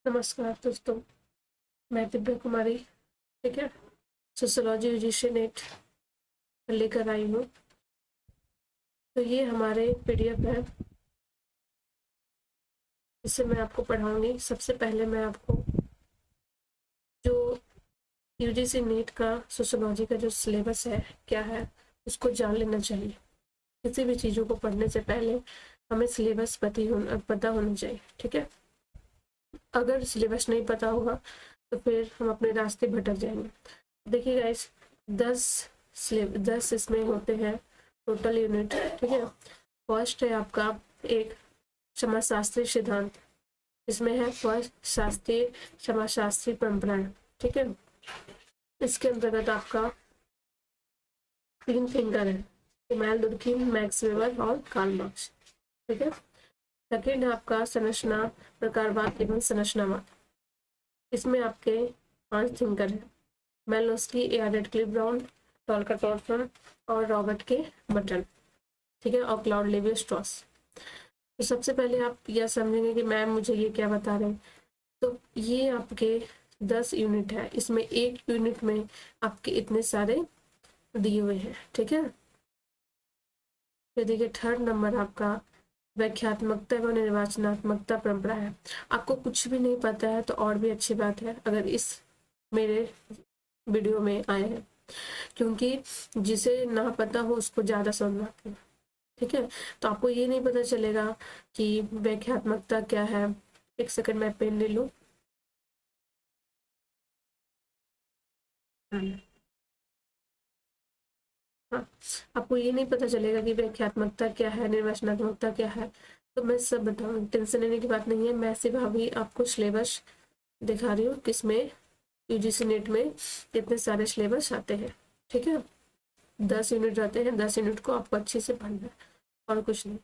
नमस्कार दोस्तों, मैं दिव्या कुमारी। ठीक है, सोशियोलॉजी यूजीसी नेट लेकर आई हूँ। तो ये हमारे पीडीएफ है, इससे मैं आपको पढ़ाऊंगी। सबसे पहले मैं आपको जो यूजीसी नेट का सोशियोलॉजी का जो सिलेबस है क्या है उसको जान लेना चाहिए। किसी भी चीज़ों को पढ़ने से पहले हमें सिलेबस पता होना चाहिए। ठीक है, अगर सिलेबस नहीं पता होगा तो फिर हम अपने रास्ते भटक जाएंगे। देखिए गाइस, 10 इसमें होते हैं टोटल यूनिट। ठीक है, फर्स्ट है आपका एक समाजशास्त्री सिद्धांत, इसमें है फर्स्ट शास्त्रीय समाजशास्त्री परंपराएं। ठीक है, इसके अंतर्गत आपका 3 थिंकर है, इमानुएल दुर्खीम, मैक्स वेबर और कार्ल मार्क्स। ठीक है, सेकेंड है आपका संरचना प्रकारवाद एवं संरचनावाद, इसमें आपके 5 थिंकर हैं, मेलोस्की, एडवर्ड ब्राउन, टॉलकर टॉर्सन और रॉबर्ट के बटन। ठीक है, और क्लाउड लेवी स्ट्रॉस। तो सबसे पहले आप यह समझेंगे कि मैम मुझे ये क्या बता रहे हैं। तो ये आपके 10 यूनिट है, इसमें एक यूनिट में आपके इतने सारे दिए हुए हैं। ठीक है, फिर देखिए थर्ड नंबर आपका व्याख्यात्मकता एवं निर्वाचनात्मकता परंपरा है। आपको कुछ भी नहीं पता है तो और भी अच्छी बात है अगर इस मेरे वीडियो में आए हैं, क्योंकि जिसे ना पता हो उसको ज़्यादा समझ आता है। ठीक है, तो आपको ये नहीं पता चलेगा कि व्याख्यात्मकता क्या है। एक सेकंड मैं पेन ले लूँ। हाँ, आपको ये नहीं पता चलेगा कि व्याख्यात्मकता क्या है, निर्वचनात्मकता क्या है। तो मैं सब बताऊँ, टेंशन लेने की बात नहीं है। मैं सिर्फ अभी आपको सिलेबस दिखा रही हूँ किसमें यूजीसी नेट में कितने सारे सिलेबस आते हैं। ठीक है, 10 यूनिट रहते हैं, 10 यूनिट को आपको अच्छे से पढ़ना है और कुछ नहीं।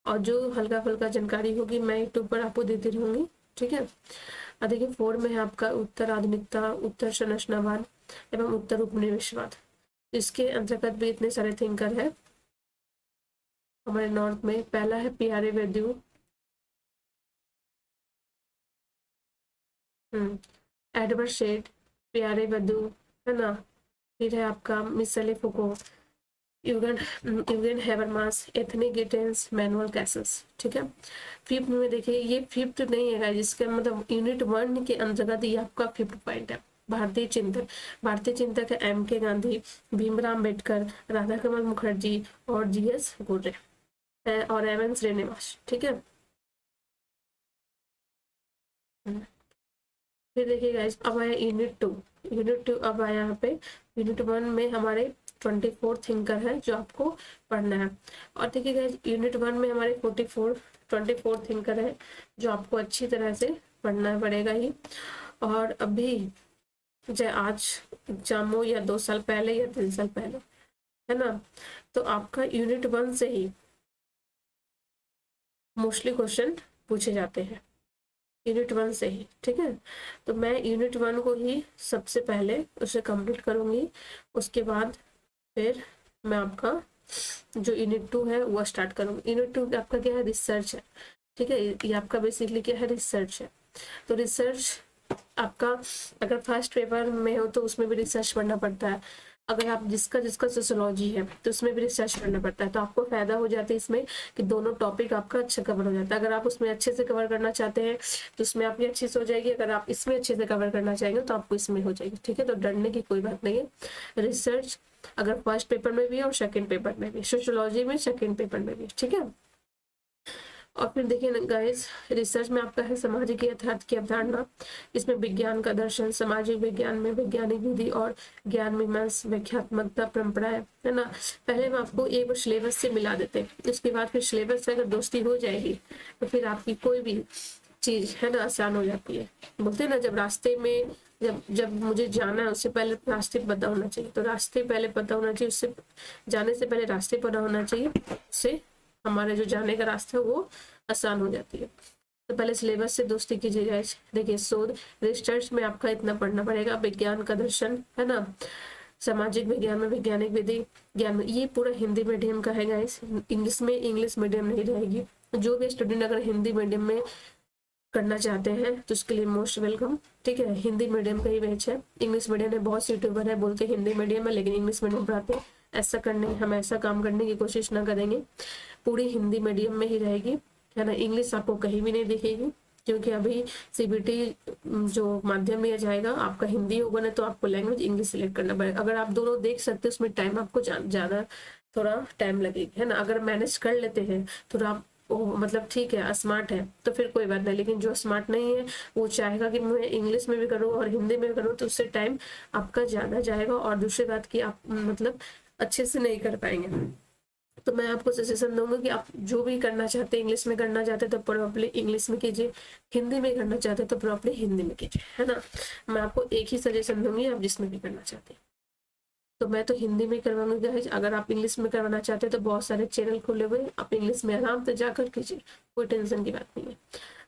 और जो हल्का फुल्का जानकारी होगी मैं यूट्यूब पर आपको देती रहूँगी। ठीक है, देखिए 4 में है आपका उत्तर आधुनिकता, उत्तर संरचनावाद एवं उत्तर उपनिवेशवाद। इसके अंतर्गत भी इतने सारे थिंकर है हमारे नॉर्थ में। पहला है प्यारे वेद्यू, एडवर्ड शेड, प्यारे वेद्यू, है ना। फिर है आपका मिसेले फुको, यूगन यूगन हैबरमास, एथनिक गिटेंस, मैनुअल कैसल्स। ठीक है, फिफ्थ में देखिए, ये फिफ्थ नहीं है जिसका मतलब यूनिट 1 के अंतर्गत ये आपका 5th पॉइंट है। भारतीय चिंतक, भारतीय चिंतक है एम के गांधी, भीमराव अम्बेडकर, राधा कमल मुखर्जी और जीएस गुर्रे और एम श्रीनिवास। ठीक है, फिर देखिए गाइस, अब आया यूनिट 2। यूनिट 2 अब आया यहाँ पे। यूनिट 1 में हमारे 24 थिंकर है जो आपको पढ़ना है। और देखिए गाइस, यूनिट 1 में हमारे 24 थिंकर है जो आपको अच्छी तरह से पढ़ना पड़ेगा ही। और अभी चाहे आज एग्जाम हो या 2 साल पहले या 3 साल पहले, है ना, तो आपका यूनिट 1 से ही मोस्टली क्वेश्चन पूछे जाते हैं, यूनिट 1 से ही। ठीक है, तो मैं यूनिट 1 को ही सबसे पहले उसे कंप्लीट करूंगी, उसके बाद फिर मैं आपका जो यूनिट 2 है वो स्टार्ट करूंगी। यूनिट 2 आपका क्या है, रिसर्च है। ठीक है, ये आपका बेसिकली क्या है, रिसर्च है। तो रिसर्च आपका अगर फर्स्ट पेपर में हो तो उसमें भी रिसर्च पढ़ना पड़ता है। अगर आप जिसका जिसका सोशियोलॉजी है तो उसमें भी रिसर्च करना पड़ता है। तो आपको फायदा हो जाता है इसमें कि दोनों टॉपिक आपका अच्छा कवर हो जाता है। अगर आप उसमें अच्छे से कवर करना चाहते हैं तो उसमें आपकी अच्छी से हो जाएगी, अगर आप इसमें अच्छे से कवर करना चाहेंगे तो आपको इसमें हो जाएगी। ठीक है, तो डरने की कोई बात नहीं है। रिसर्च अगर फर्स्ट पेपर में भी है और सेकेंड पेपर में भी, सोशियोलॉजी में सेकेंड पेपर में भी। ठीक है, और फिर देखिए गाइस, रिसर्च में आपका है सामाजिक यथार्थ की अवधारणा, इसमें विज्ञान का दर्शन, सामाजिक विज्ञान में वैज्ञानिक विधि और ज्ञान मीमांसा, व्याख्यात्मकता परंपराएं, है ना। पहले हम आपको एक बार सिलेबस से मिला देते हैं, उसके बाद फिर सिलेबस से अगर दोस्ती हो जाएगी तो फिर आपकी कोई भी चीज है ना आसान हो जाती है। बोलते हैं ना, जब रास्ते में जब जब मुझे जाना है उससे पहले रास्ते पता होना चाहिए, तो रास्ते पहले पता होना चाहिए, उससे जाने से पहले रास्ते पता होना चाहिए, उससे हमारे जो जाने का रास्ता है वो आसान हो जाती है। तो पहले सिलेबस से दोस्ती कीजिएगा। देखिए शोध रिसर्च में आपका इतना पढ़ना पड़ेगा, विज्ञान का दर्शन, है ना, सामाजिक विज्ञान में वैज्ञानिक विधि, ज्ञान में, ये पूरा हिंदी मीडियम का है गाइस, इंग्लिश में इंग्लिश मीडियम नहीं रहेगी। जो भी स्टूडेंट अगर हिंदी मीडियम में करना चाहते हैं तो उसके लिए मोस्ट वेलकम। ठीक है, हिंदी मीडियम का ही बैच है। इंग्लिश मीडियम में बहुत से यूट्यूबर है बोलते हैं हिंदी मीडियम है लेकिन इंग्लिश मीडियम पढ़ाते हैं। ऐसा करने हम ऐसा काम करने की कोशिश ना करेंगे, पूरी हिंदी मीडियम में ही रहेगी, है ना। इंग्लिश आपको कहीं भी नहीं दिखेगी क्योंकि अभी सीबीटी जो माध्यम लिया जाएगा आपका हिंदी होगा ना, तो आपको लैंग्वेज इंग्लिश सिलेक्ट करना पड़ेगा। अगर आप दोनों देख सकते हैं उसमें टाइम आपको ज़्यादा थोड़ा टाइम लगेगा, है ना। अगर मैनेज कर लेते हैं तो आप मतलब ठीक है, स्मार्ट है तो फिर कोई बात नहीं, लेकिन जो स्मार्ट नहीं है वो चाहेगा कि मैं इंग्लिश में भी करूँ और हिंदी में भी करूँ, तो उससे टाइम आपका ज़्यादा जाएगा और दूसरी बात कि आप मतलब अच्छे से नहीं कर पाएंगे। तो मैं आपको सजेशन दूंगा कि आप जो भी करना चाहते हैं, इंग्लिश में करना चाहते हैं तो प्रॉपर्ली इंग्लिश में कीजिए, हिंदी में करना चाहते हैं तो प्रॉपर्ली हिंदी में कीजिए, है ना। मैं आपको एक ही सजेशन दूंगी, आप जिसमें भी करना चाहते हैं। तो मैं तो हिंदी में करवाऊंगी गाइज। अगर आप इंग्लिश में करवाना चाहते हैं तो बहुत सारे चैनल खुले हुए, आप इंग्लिश में आराम से जाकर कीजिए, कोई टेंशन की बात नहीं है।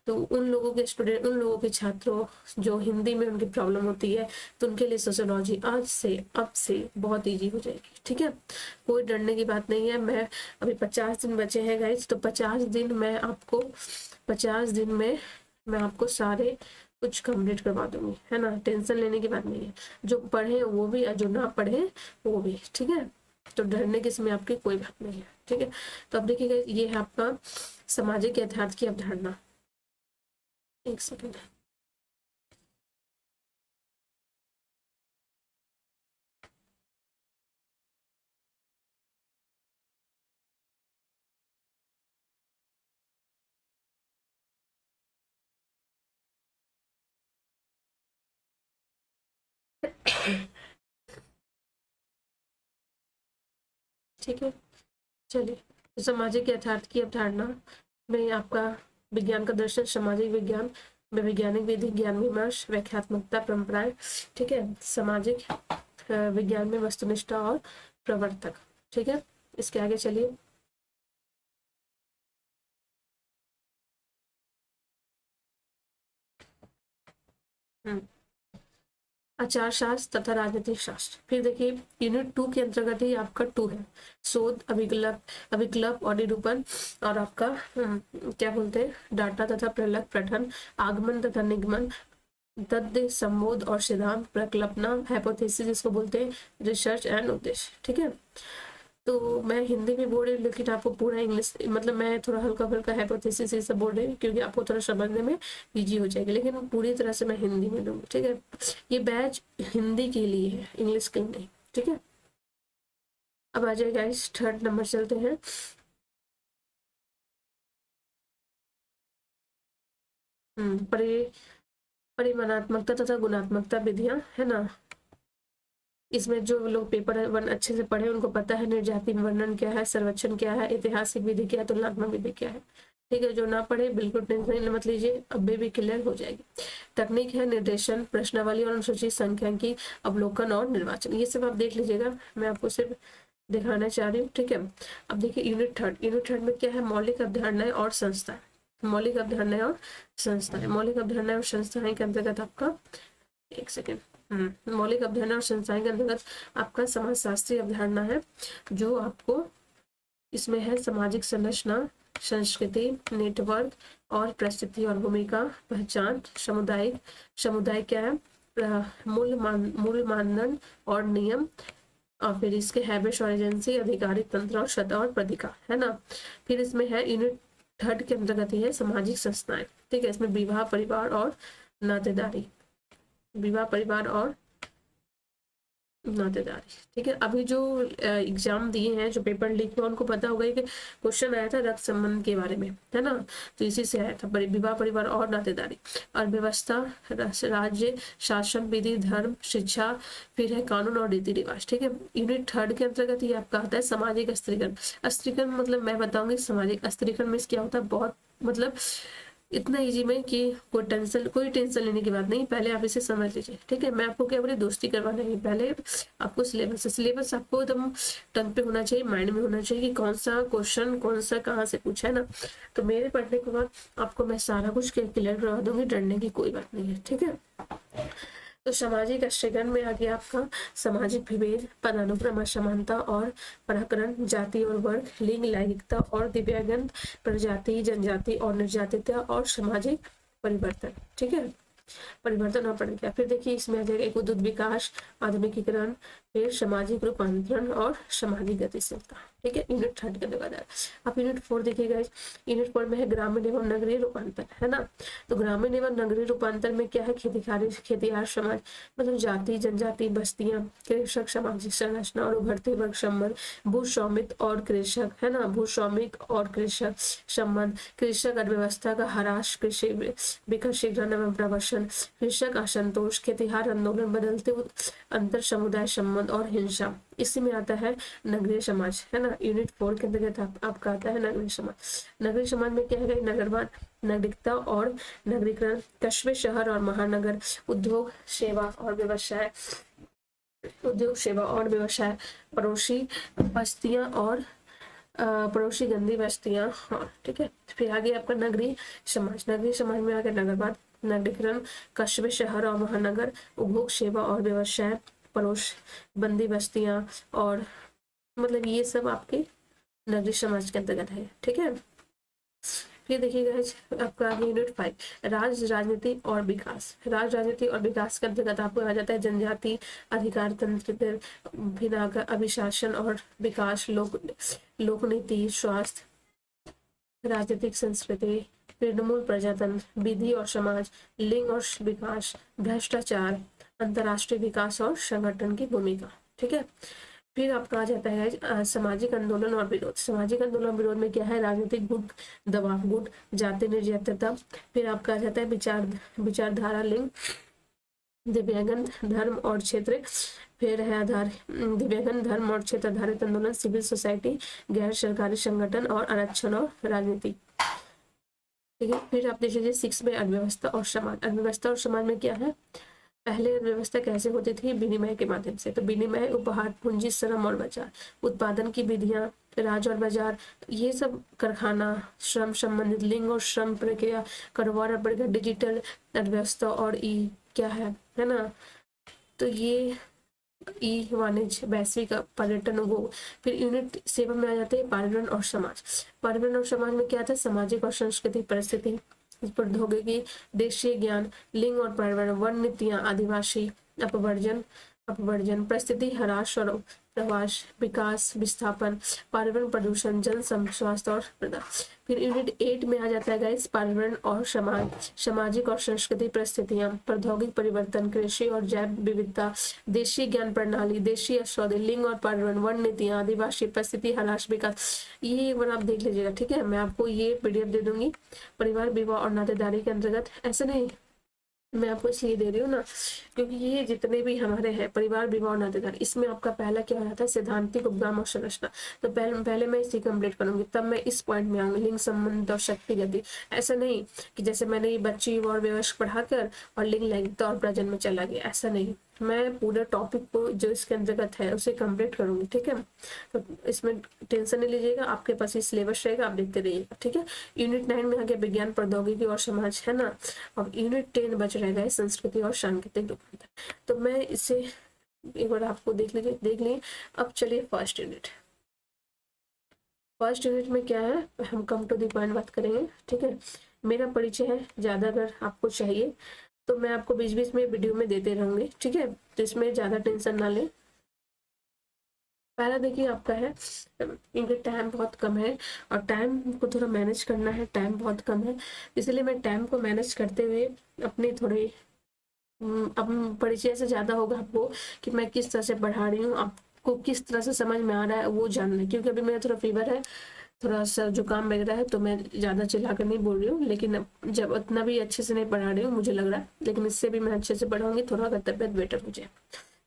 तो उन लोगों के स्टूडेंट, उन लोगों के छात्रों जो हिंदी में उनकी प्रॉब्लम होती है, तो उनके लिए सोशियोलॉजी आज से अब से बहुत ईजी हो जाएगी। ठीक है, कोई डरने की बात नहीं है। मैं अभी 50 दिन बचे हैं गाइज, तो 50 दिन में आपको 50 दिन में मैं आपको सारे कुछ कंप्लीट करवा दूंगी, है ना। टेंशन लेने की बात नहीं है, जो पढ़े वो भी और जो ना पढ़े वो भी। ठीक है, तो डरने की इसमें आपकी कोई बात नहीं है। ठीक है, तो अब देखिएगा ये है आपका सामाजिक यथार्थ की अवधारणा। एक सेकेंड, ठीक है। चलिए, तो सामाजिक यथार्थ की अवधारणा में आपका विज्ञान का दर्शन, सामाजिक विज्ञान में वैज्ञानिक विधि, ज्ञान विमर्श, व्याख्यात्मकता, परंपराएं। ठीक है, सामाजिक विज्ञान में वस्तुनिष्ठता और प्रवर्तक। ठीक है, इसके आगे चलिए। आचार शास्त्र तथा राजनीतिक शास्त्र। फिर देखिए यूनिट 2 के अंतर्गत ही आपका 2 है, शोध, अभिकल्प और निरूपण, और आपका क्या बोलते हैं, डाटा तथा प्रलग पठन, आगमन तथा निगमन, तथ्य, संबोध और सिद्धांत, प्रकल्पना, हाइपोथेसिस जिसको बोलते हैं, रिसर्च एंड उद्देश्य। ठीक है, तो मैं हिंदी में बोल रही हूँ लेकिन आपको पूरा इंग्लिश, मतलब मैं थोड़ा हल्का फुल्का हाइपोथेसिस ये सब बोल रही हूँ क्योंकि आपको थोड़ा समझने में इजी हो जाएगी, लेकिन पूरी तरह से मैं हिंदी में दूंगी। ठीक है, ये बैच हिंदी के लिए है, इंग्लिश के लिए नहीं। ठीक है, अब आ जाएगा इस थर्ड नंबर चलते हैं। परिमाणात्मकता तथा गुणात्मकता विधियां, है ना। इसमें जो लोग पेपर वन अच्छे से पढ़े उनको पता है निर्जाति वर्णन क्या है, सर्वेक्षण क्या है, ऐतिहासिक विधि क्या है, तुलनात्मक विधि क्या है। ठीक है, जो ना पढ़े बिल्कुल टेंशन मत लीजिए, अभी भी क्लियर हो जाएगी। तकनीक है निर्देशन, प्रश्नावली और अनुसूची संख्यांकी, अवलोकन और निर्वाचन, ये सब आप देख लीजिएगा, मैं आपको सिर्फ दिखाना चाह रही हूँ। ठीक है, अब देखिए यूनिट थर्ड में क्या है, मौलिक अवधारणाएं और संस्थाएं। मौलिक अवधारणाएं और संस्थाएं, मौलिक अवधारणाएं और संस्थाएं के अंतर्गत आपका, एक सेकेंड, मौलिक अवधारणा और संस्थाएं के अंतर्गत आपका समाजशास्त्रीय अवधारणा है, जो आपको इसमें है सामाजिक संरचना, संस्कृति, नेटवर्क और परिस्थिति और भूमिका, पहचान, समुदाय क्या है, मूल मानदंड और नियम, और फिर इसके हैबिट्स और एजेंसी, अधिकारिक तंत्र और सतह और प्रतिका, है ना। फिर इसमें है यूनिट थर्ड के अंतर्गत ही है सामाजिक संस्थाएं। ठीक है, इसमें विवाह, परिवार और नातेदारी, विवाह, परिवार और नातेदारी। ठीक है, अभी जो एग्जाम दिए हैं, जो पेपर लीक हुआ, उनको पता होगा कि क्वेश्चन आया था रक्त संबंध के बारे में, है ना। तो इसी से आया था, विवाह, परिवार और नातेदारी, और व्यवस्था, राज्य शासन, विधि, धर्म, शिक्षा, फिर है कानून और रीति रिवाज। ठीक है, यूनिट थर्ड के अंतर्गत ये आपका आता है सामाजिक स्त्रीकरण। स्त्रीकरण मतलब मैं बताऊंगी सामाजिक स्त्रीकरण में क्या होता है, बहुत मतलब इतना इजी में कि कोई टेंशन लेने की बात नहीं, पहले आप इसे समझ लीजिए। ठीक है, मैं आपको क्या बोली, दोस्ती करवाना है, पहले आपको सिलेबस आपको एकदम टंग पे होना चाहिए, माइंड में होना चाहिए कि कौन सा क्वेश्चन कौन सा कहाँ से पूछा है ना। तो मेरे पढ़ने के बाद आपको मैं सारा कुछ क्लियर करवा दूंगी, डरने की कोई बात नहीं है। ठीक है, तो सामाजिक स्त्रीकरण में आ गया आपका सामाजिक विभेद, पदानुक्रम असमानता और पराकरण, जाति और वर्ग, लिंग, लैंगिकता और दिव्यांगन, प्रजाति, जनजाति और निर्जातिता, और सामाजिक परिवर्तन, ठीक है, परिवर्तन और गया। फिर देखिए इसमें आ जाएगा एक उद्योग विकास, आधुनिकीकरण, फिर सामाजिक रूपांतरण और सामाजिक गतिशीलता, ठीक है, यूनिट 3 के बाद। आप यूनिट 4 देखिएगा, यूनिट 4 में है ग्रामीण एवं नगरीय रूपांतर, है ना। तो ग्रामीण एवं नगरीय रूपांतर में क्या है, खेतीहार समाज, मतलब जाति जनजाति बस्तियां, कृषक सामाजिक संरचना और उभरते वर्ग संबंध, भूस्वामित्व और कृषक, है ना, भूस्वामित्व और कृषक संबंध, कृषक अर्थव्यवस्था का ह्रास, कृषि विकसीकरण एवं प्रवसन, कृषक असंतोष, खेतीहार आंदोलन, बदलते अंतर समुदाय संबंध और हिंसा। इसी में आता है नगरीय समाज, है ना। यूनिट 4 के अंतर्गत आपका आता है नगरीय समाज। नगरीय समाज में क्या है, नगरवाद, नागरिकता और नगरीकरण, कस्बे शहर और महानगर, उद्योग सेवा और व्यवसाय, पड़ोसी बस्तियां और पड़ोसी गंदी बस्तियां, हाँ ठीक है। फिर आगे आपका नगरीय समाज, नगरीय समाज में आगे नगरवाद, नगरीकरण, कस्बे शहर और महानगर, उपभोग सेवा और व्यवसाय, पड़ोस बंदी बस्तियां, और मतलब ये सब आपके नगरीय समाज के अंतर्गत है, ठीक है। फिर देखिएगा आपका यूनिट 5 राजनीति और विकास। राजनीति और विकास के अंतर्गत आपको आ जाता है जनजाति अधिकार तंत्र, भिन्न अभिशासन और विकास, लोकनीति, स्वास्थ्य, राजनीतिक संस्कृति, तृणमूल प्रजातंत्र, विधि और समाज, लिंग और विकास, भ्रष्टाचार, अंतर्राष्ट्रीय विकास और संगठन की भूमिका, ठीक है। फिर आपका आ जाता है सामाजिक आंदोलन और विरोध। सामाजिक आंदोलन विरोध में क्या है, राजनीतिक गुट, दबाव गुट, जाति निर्यातता। फिर आपका आ जाता है विचारधारा, लिंग, दिव्यांगन, धर्म और क्षेत्र। फिर है दिव्यांगन, धर्म और क्षेत्र आधारित आंदोलन, सिविल सोसाइटी, गैर सरकारी संगठन और आरक्षण और राजनीति, ठीक है। फिर आप देख लीजिए 6 में अर्थव्यवस्था और समाज। अर्थव्यवस्था और समाज में क्या है, पहले अर्थव्यवस्था कैसे होती थी, विनिमय के माध्यम से। तो विनिमय, उपहार, पूंजी, श्रम और बाजार, उत्पादन की विधियां, राज और बाजार, ये सब कारखाना, श्रम संबंधित, लिंग और श्रम प्रक्रिया, कारोबार और प्रक्रिया, डिजिटल अर्थव्यवस्था और ई क्या है ना। तो ये ई वाणिज्य, वैश्विक पर्यटन, उद्योग। फिर यूनिट 7 में आ जाते हैं पर्यावरण और समाज। पर्यावरण और समाज में क्या था, सामाजिक और सांस्कृतिक परिस्थिति, प्रौद्योगिकी, देशीय ज्ञान, लिंग और पर्यावरण, वन नीतियां, आदिवासी, अपवर्जन, परिस्थिति ह्रास और प्रवास, विकास विस्थापन, पर्यावरण प्रदूषण, जन स्वास्थ्य और प्रदा। फिर यूनिट 8 में आ जाता है गाइस पर्यावरण और समाज, सामाजिक और सांस्कृतिक परिस्थितियां, प्रौद्योगिक परिवर्तन, कृषि और जैव विविधता, देशीय ज्ञान प्रणाली, देशीय औषधि, लिंग और पर्यावरण, वन नीतियां, आदिवासी, परिस्थिति ह्रास, विकास। ये एक बार आप देख लीजिएगा, ठीक है। मैं आपको ये पीडीएफ दे दूंगी परिवार, विवाह और नातेदारी के अंतर्गत। ऐसे नहीं, मैं आपको इसलिए दे रही हूँ ना क्योंकि ये जितने भी हमारे हैं परिवार, विवाह और नातेदारी, इसमें आपका पहला क्या हो जाता है, सिद्धांतिक उपगम और संरचना। तो पहले मैं इसी कंप्लीट करूंगी, तब मैं इस पॉइंट में आऊंगी, लिंग संबंध और शक्ति गति। ऐसा नहीं कि जैसे मैंने ये बच्ची और व्यवस्था पढ़ाकर और लिंग लैंगिकता और प्रजन में चला गया, ऐसा नहीं। मैं पूरे टॉपिक को जो इसके अंतर्गत है उसे कंप्लीट करूंगी, ठीक है। तो इसमें टेंशन नहीं लीजिएगा, आपके पास ये सिलेबस रहेगा, आप देखते रहिएगा, ठीक है। यूनिट 9 में आ गया विज्ञान, प्रौद्योगिकी और समाज, है ना। और यूनिट 10 बच रहेगा संस्कृति और सांकेतिक रूपांतर। तो मैं इसे एक बार आपको देख लीजिए। अब चलिए फर्स्ट यूनिट। फर्स्ट यूनिट में क्या है, हम कम टू द पॉइंट बात करेंगे, ठीक है। मेरा परिचय है, ज्यादा अगर आपको चाहिए तो मैं आपको बीच बीच में वीडियो में देते रहूंगी, ठीक है। तो इसमें ज्यादा टेंशन ना लें। पहला देखिए आपका है, इनका टाइम बहुत कम है और टाइम को थोड़ा मैनेज करना है, टाइम बहुत कम है, इसलिए मैं टाइम को मैनेज करते हुए अपनी थोड़ी अब परिचय से ज्यादा होगा आपको कि मैं किस तरह से पढ़ा रही हूँ, आपको किस तरह से समझ में आ रहा है वो जानना है। क्योंकि अभी मेरा थोड़ा फीवर है, थोड़ा सा जुकाम वगैरह है, तो मैं ज़्यादा चिल्ला कर नहीं बोल रही हूँ, लेकिन जब उतना भी अच्छे से नहीं पढ़ा रही हूँ मुझे लग रहा है, लेकिन इससे भी मैं अच्छे से पढ़ाऊंगी, थोड़ा अगर तबियत बेटर हो जाए,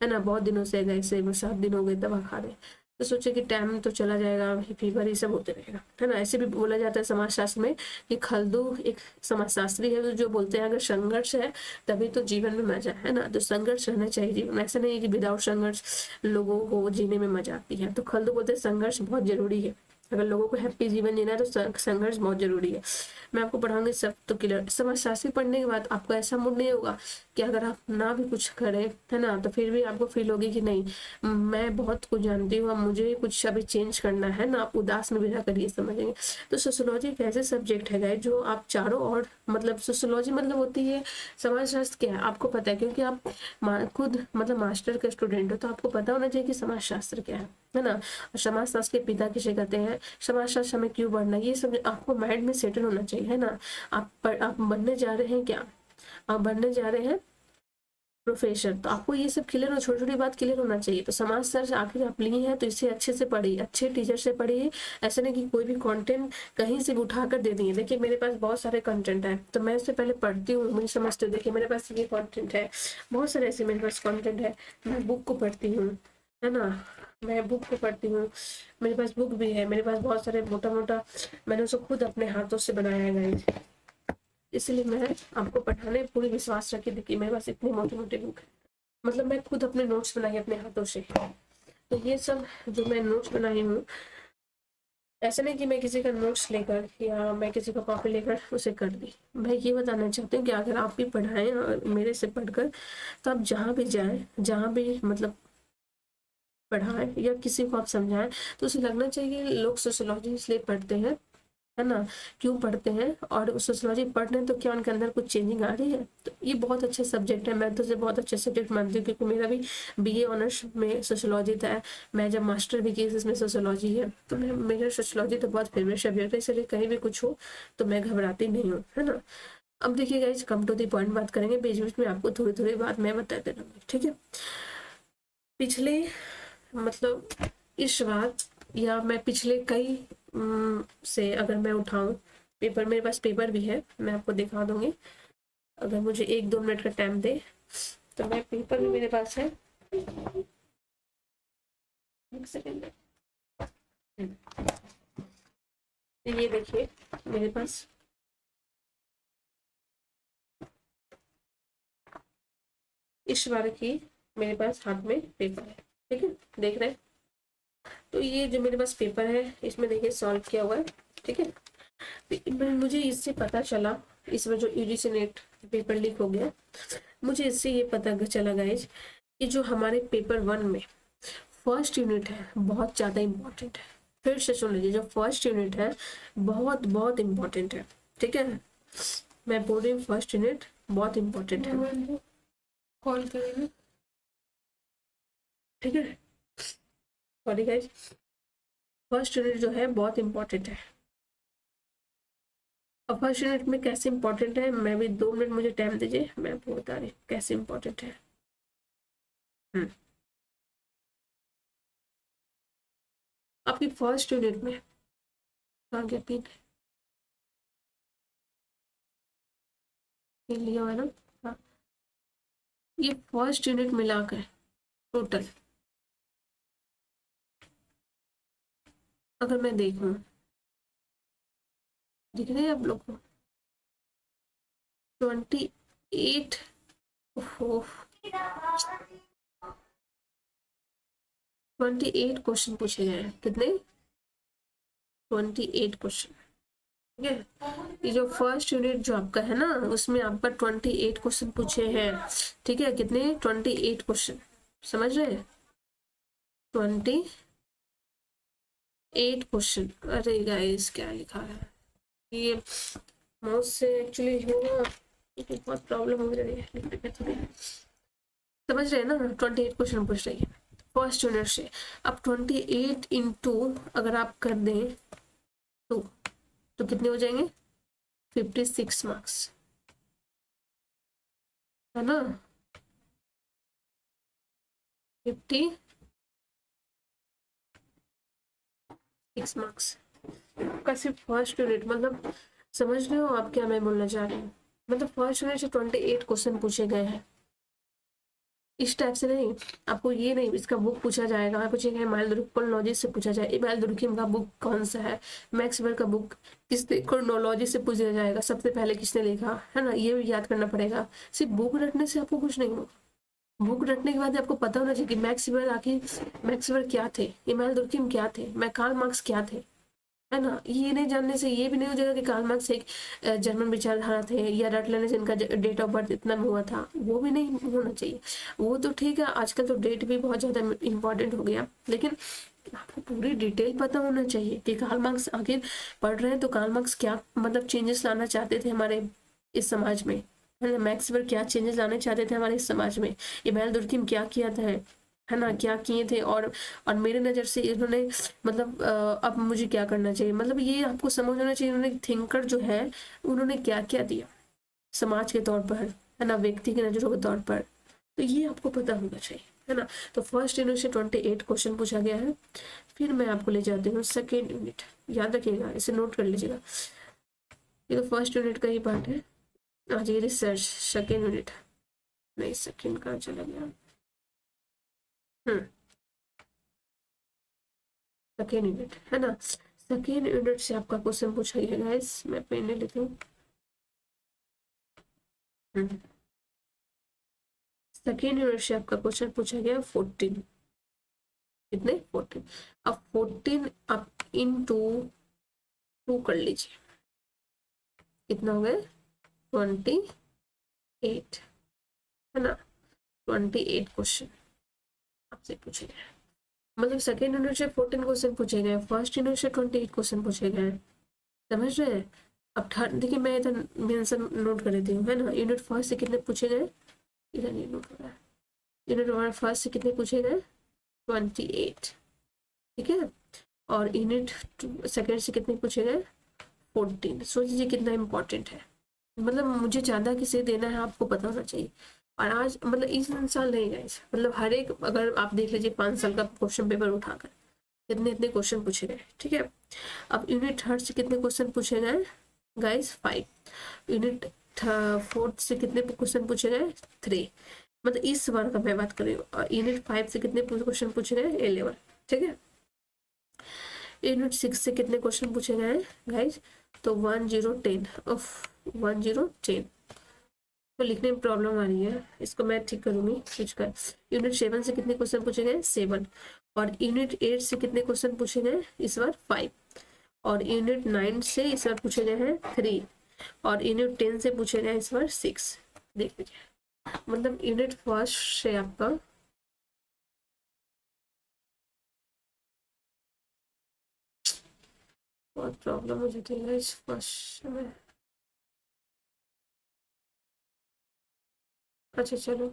है ना। बहुत दिनों से गए से 7 दिन हो गए दवा खा रहे, तो सोचे कि टाइम तो चला जाएगा, फीवर ये सब होते रहेगा, है ना। ऐसे भी बोला जाता है समाजशास्त्र में कि खल्दू एक समाजशास्त्री है जो बोलते हैं अगर संघर्ष है तभी तो जीवन में मजा है ना। तो संघर्ष रहना चाहिए जीवन में, ऐसा नहीं है कि विदाउट संघर्ष लोगों को जीने में मजा आती है। तो खल्दू बोलते हैं संघर्ष बहुत जरूरी है, अगर लोगों को हैप्पी जीवन जीना है तो संघर्ष बहुत जरूरी है। मैं आपको पढ़ाऊंगी सब तो क्लियर। समाजशास्त्री पढ़ने के बाद आपको ऐसा मूड नहीं होगा कि अगर आप ना भी कुछ करें, है ना, तो फिर भी आपको फील होगी कि नहीं मैं बहुत कुछ जानती हूँ, अब मुझे कुछ अभी चेंज करना है ना, आप उदास में भी ना करिए, समझेंगे। तो सोशियोलॉजी एक ऐसे सब्जेक्ट है गाइस जो आप चारों ओर, मतलब सोशियोलॉजी मतलब होती है समाजशास्त्र क्या है आपको पता है, क्योंकि आप खुद मतलब मास्टर का स्टूडेंट हो, तो आपको पता होना चाहिए कि समाजशास्त्र क्या है ना। समाजशास्त्र के पिता किसे कहते हैं, समाजशास्त्र हमें क्यों पढ़ना, ये सब आपको माइंड में सेटल होना चाहिए, है ना। आप बनने जा रहे हैं क्या, आप बनने जा रहे हैं प्रोफेसर, तो आपको ये सब क्लियर हो, छोटी छोटी बात क्लियर होना चाहिए। तो समाज शास्त्र आखिर आप लिए हैं तो इसे अच्छे से पढ़िए, अच्छे टीचर से पढ़िए। ऐसा नहीं कि कोई भी कंटेंट कहीं से भी उठा कर दे दिए। देखिए मेरे पास बहुत सारे कंटेंट है, तो मैं इससे पहले पढ़ती हूँ, मुझे समझते हो। देखिए मेरे पास ये कंटेंट है, बहुत सारे ऐसे मेरे पास कंटेंट है, मैं बुक को पढ़ती हूँ, है ना, मैं बुक को पढ़ती हूँ, मेरे पास बुक भी है, मेरे पास बहुत सारे मोटा मोटा मैंने उसको खुद अपने हाथों से बनाया है गाइस, इसलिए मैं आपको पढ़ाने पूरी विश्वास रखी। देखिए मेरे पास इतनी मोटी मोटी बुक है, मतलब मैं खुद अपने नोट्स बनाई अपने हाथों से। तो ये सब जो मैं नोट्स बनाई हूँ, ऐसा नहीं कि मैं किसी का नोट्स लेकर या मैं किसी का कॉपी लेकर उसे कर दी। मैं ये बताना चाहती हूँ कि अगर आप भी पढ़ाएं और मेरे से पढ़कर, तो आप जहाँ भी जाएं, जहाँ भी मतलब पढ़ाएं या किसी को आप समझाएं, तो उसे लगना चाहिए लोग सोशियोलॉजी इसलिए पढ़ते हैं, है ना, क्यों पढ़ते हैं, और सोशियोलॉजी पढ़ रहे हैं तो क्या उनके अंदर कुछ चेंजिंग आ रही है। तो ये बहुत अच्छा सब्जेक्ट है, मैं तो इसे बहुत अच्छा सब्जेक्ट मानती हूँ, क्योंकि मेरा भी बीए ऑनर्स में सोशियोलॉजी था। मैं जब मास्टर भी की इसमें सोशियोलॉजी है, तो मैं मेरा सोशियोलॉजी तो बहुत फेवरेट सब्जेक्ट है, इसलिए कहीं भी कुछ हो तो मैं घबराती नहीं हूँ, है ना। अब देखिए guys, come to the point बात करेंगे, बीच बीच में आपको थोड़ी थोड़ी बात मैं बताते रहूँगी, ठीक है। पिछले मतलब इस बार या मैं पिछले कई से अगर मैं उठाऊं पेपर, मेरे पास पेपर भी है, मैं आपको दिखा दूंगी, अगर मुझे 1-2 मिनट का टाइम दे तो मैं पेपर भी मेरे पास है। एक सेकेंड, ये देखिए मेरे पास इस बार की मेरे पास हाथ में पेपर है, ठीक है, देख रहे हैं। तो ये जो मेरे पास पेपर है इसमें देखिए सॉल्व किया हुआ है, ठीक है। मुझे इससे पता चला, इस बार जो यूजीसी नेट पेपर लीक हो गया, मुझे इससे ये पता चला गाइज कि जो हमारे पेपर 1 में फर्स्ट यूनिट है बहुत ज़्यादा इम्पोर्टेंट है। फिर से सुन लीजिए, जो फर्स्ट यूनिट है बहुत बहुत इम्पोर्टेंट है, ठीक है। मैं बोल रही हूँ फर्स्ट यूनिट बहुत इम्पोर्टेंट है, कॉल करेंगे, ठीक है। सॉरी गाइज, फर्स्ट यूनिट जो है बहुत इम्पोर्टेंट है। अब फर्स्ट यूनिट में कैसे इम्पोर्टेंट है, मैं भी 2 मिनट मुझे टाइम दीजिए, मैं आपको बता रही हूँ कैसे इम्पोर्टेंट है। आपकी फर्स्ट यूनिट में आ गया पिन, पिन लिया हुआ है ना, हाँ। ये फर्स्ट यूनिट मिलाकर टोटल अगर मैं देखूं, दिख रहे हैं आप लोग को 28, 28 क्वेश्चन पूछे गए हैं। कितने? 28 क्वेश्चन, ठीक है। ये जो फर्स्ट यूनिट जो आपका है ना, उसमें आपका 28 क्वेश्चन पूछे हैं, ठीक है। कितने? 28 क्वेश्चन, समझ रहे हैं, 28 क्वेश्चन। अरे गाइस क्या लिखा है ये, माउस से एक्चुअली हुआ बहुत प्रॉब्लम हो रही है लिखने में थोड़ी, समझ रहे हैं ना। 28 क्वेश्चन पूछ रही है फर्स्ट यूनिट से। अब 28 इंटू अगर आप कर दें तो कितने हो जाएंगे? 56 मार्क्स, है ना, 56 मार्क्स का सिर्फ फर्स्ट यूनिट। मतलब समझ रहे हो आप क्या मैं बोलना चाह रही हूँ? मतलब फर्स्ट यूनिट से 28 क्वेश्चन पूछे गए हैं। इस टाइप से नहीं, आपको ये नहीं इसका बुक पूछा जाएगा, पूछेगा इमाइल दुर्कहेम क्रोनोलॉजी से पूछा जाए, इमाइल दुर्कहेम का बुक कौन सा है, मैक्सवेल का बुक किसने क्रोनोलॉजी से पूछा जाएगा, सबसे पहले किसने लिखा, है ना, ये याद करना पड़ेगा। सिर्फ बुक रटने से आपको कुछ नहीं होगा, बुक रटने के बाद आपको पता होना चाहिए कि मैक्सवेल आखिर मैक्सवेल क्या थे, इमाइल दुर्कहेम क्या थे, कार्ल मार्क्स क्या थे, है ना। ये नहीं जानने से ये भी नहीं हो जाएगा कि कार्ल मार्क्स एक जर्मन विचारधारा थे, या रट लेने से इनका डेट ऑफ बर्थ इतना में हुआ था, वो भी नहीं होना चाहिए। वो तो ठीक है, आजकल तो डेट भी बहुत ज़्यादा इम्पोर्टेंट हो गया, लेकिन आपको पूरी डिटेल पता होना चाहिए कि कार्ल मार्क्स आखिर पढ़ रहे हैं तो कार्ल मार्क्स क्या मतलब चेंजेस लाना चाहते थे हमारे इस समाज में, है ना। मैक्स वेबर क्या चेंजेस लाने चाहते थे हमारे इस समाज में, इमैनुएल दुर्कheim क्या किया था, है ना, क्या किए थे, और मेरे नज़र से इन्होंने मतलब अब मुझे क्या करना चाहिए, मतलब ये आपको समझ होना चाहिए उन्होंने थिंकर जो है उन्होंने क्या क्या दिया समाज के तौर पर, है ना, व्यक्ति की नज़रों के तौर पर, तो ये आपको पता होना चाहिए, है ना। तो फर्स्ट यूनिट से 28 क्वेश्चन पूछा गया है। फिर मैं आपको ले जाती हूँ सेकेंड यूनिट, याद रखिएगा, इसे नोट कर लीजिएगा, ये तो फर्स्ट यूनिट का ही पार्ट है। आज ये रिसर्च सेकेंड यूनिट, नहीं सेकेंड कहाँ चला गया, सेकेंड यूनिट, है ना। सेकेंड यूनिट से आपका क्वेश्चन पूछा गया गाइस, मैं पेन ले लेती हूँ। सेकेंड यूनिट से आपका क्वेश्चन पूछा गया 14, कितने 14, अब 14 आप इनटू 2 कर लीजिए, कितना हो गया 28, है ना। 28 क्वेश्चन आपसे पूछे गए, मतलब सेकेंड यूनिट से 14 क्वेश्चन पूछे गए, फर्स्ट यूनिट से 28 क्वेश्चन पूछे गए, समझ रहे हैं। अब थर्ड देखिए, मैं इधर मेंशन नोट कर देती हूँ, है ना। यूनिट फर्स्ट से कितने पूछे गए, इधर नहीं नोट हो रहा है, यूनिट हमारा फर्स्ट से कितने पूछे गए 28, ठीक है, और यूनिट सेकेंड से कितने पूछे गए 14। सोच लीजिए कितना इंपॉर्टेंट है, मतलब मुझे ज़्यादा किसे देना है आपको पता होना चाहिए। और आज मतलब इस साल नहीं गए, मतलब हर एक, अगर आप देख लीजिए 5 साल का क्वेश्चन पेपर उठाकर कितने इतने क्वेश्चन पूछे गए, ठीक है। अब यूनिट थर्ड से कितने क्वेश्चन पूछे गए गाइस 5, यूनिट फोर्थ से कितने क्वेश्चन पूछे गए 3, मतलब इस बार का मैं बात कर रही हूँ। यूनिट 5 से कितने क्वेश्चन पूछे गए 11, ठीक है। यूनिट 6 से कितने क्वेश्चन पूछे गए गाइस, तो 1010 ऑफ 1010, तो लिखने में प्रॉब्लम आ रही है, इसको मैं ठीक करूंगी कुछ कर। यूनिट 7 से कितने क्वेश्चन पूछे गए 7, और यूनिट 8 से कितने क्वेश्चन पूछे गए इस बार 5, और यूनिट 9 से इस बार पूछे गए हैं 3, और यूनिट 10 से पूछे गए इस बार 6। देख लीजिए, मतलब यूनिट फर्स्ट से आपका बहुत प्रॉब्लम हो जाती है इस फर्स्ट में। अच्छा चलो,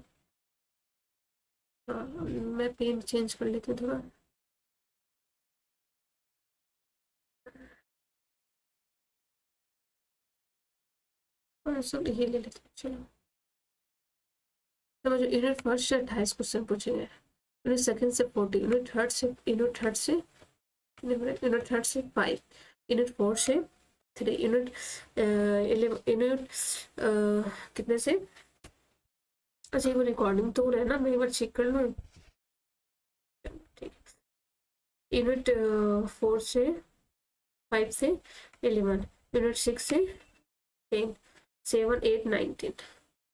हाँ मैं पेन चेंज कर लेती हूँ थोड़ा। और सब ये ले लेते हैं, चलो। तो मुझे यूनिट फर्स्ट से 28 क्वेश्चन पूछे गए, यूनिट सेकंड से 40, यूनिट थर्ड से 5, यूनिट फोर से 3, यूनिट 11, यूनिट कितने से, अच्छा वो रिकॉर्डिंग तो हो रहा है ना, मैं एक बार चेक कर लूँ, ठीक है। यूनिट 4 से 5 से 11, यूनिट 6 से 10, 7, 8, 9, 10,